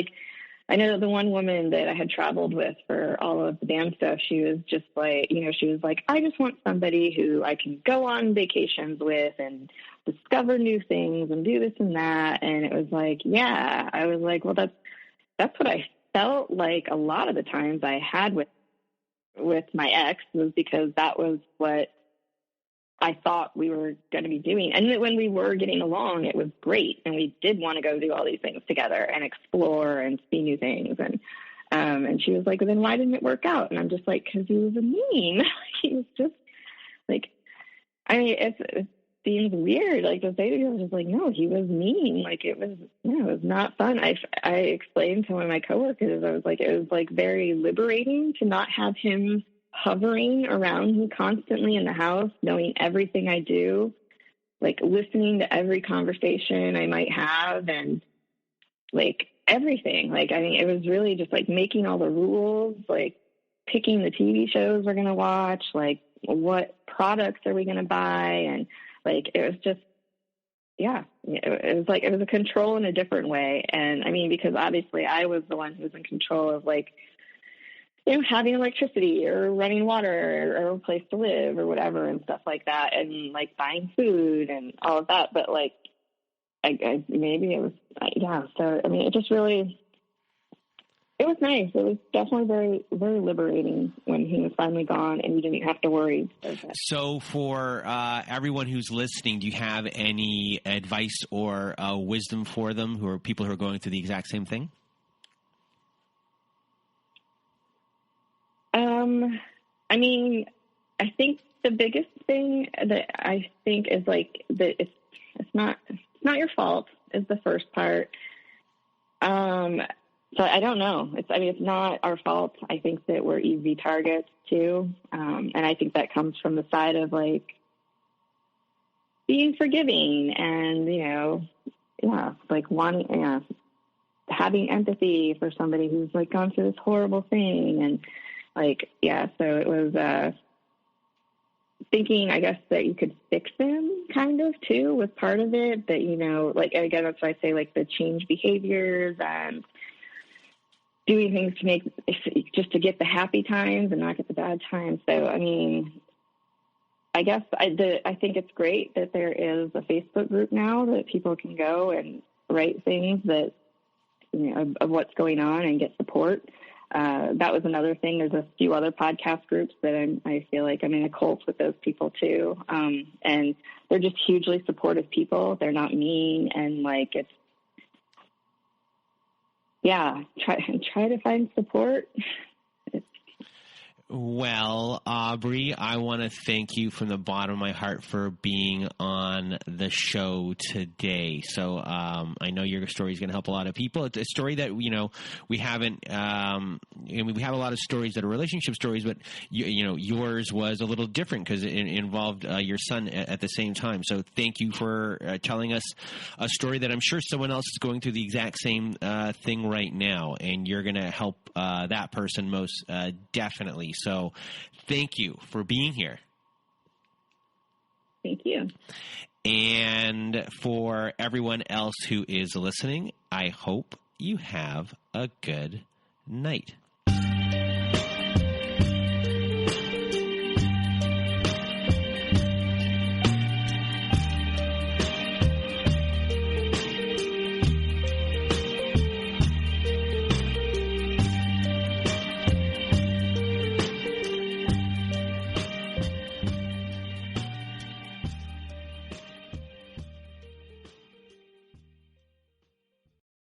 I know the one woman that I had traveled with for all of the band stuff, she was just she was I just want somebody who I can go on vacations with and discover new things and do this and that. And it was yeah, I was well, that's what I felt like a lot of the times I had with my ex, was because that was what I thought we were going to be doing. And when we were getting along, it was great. And we did want to go do all these things together and explore and see new things. And she was well, then why didn't it work out? And I'm just because he was mean. He was just it seems weird, to say to you, I was just no, he was mean. It was not fun. I explained to one of my coworkers, I was it was very liberating to not have him hovering around me constantly in the house, knowing everything I do, listening to every conversation I might have, and everything. It was really just making all the rules, picking the TV shows we're going to watch, what products are we going to buy? And it was just, yeah, it was a control in a different way. And because obviously I was the one who was in control of having electricity or running water or a place to live or whatever and stuff like that. And buying food and all of that. But maybe it was, yeah. So, I mean, it just really, it was nice. It was definitely very, very liberating when he was finally gone and you didn't have to worry. So for everyone who's listening, do you have any advice or wisdom for them who are people who are going through the exact same thing? I mean, I think the biggest thing that I think is like that it's not your fault is the first part. So I don't know. It's not our fault. I think that we're easy targets too. And I think that comes from the side of like being forgiving and, like wanting, having empathy for somebody who's like gone through this horrible thing. And like, so it was, thinking, I guess, that you could fix them kind of too was part of it. That, like, again, that's why I say like the change behaviors and doing things to just to get the happy times and not get the bad times. So, I mean, I guess I think it's great that there is a Facebook group now that people can go and write things that, of what's going on and get support. That was another thing. There's a few other podcast groups that I feel like I'm in a cult with those people too. And they're just hugely supportive people. They're not mean. And like, it's, try to find support. Well, Aubrey, I want to thank you from the bottom of my heart for being on the show today. So I know your story is going to help a lot of people. It's a story that, we haven't we have a lot of stories that are relationship stories, but, yours was a little different because it involved your son at the same time. So thank you for telling us a story that I'm sure someone else is going through the exact same thing right now, and you're going to help that person most definitely. So thank you for being here. Thank you. And for everyone else who is listening, I hope you have a good night.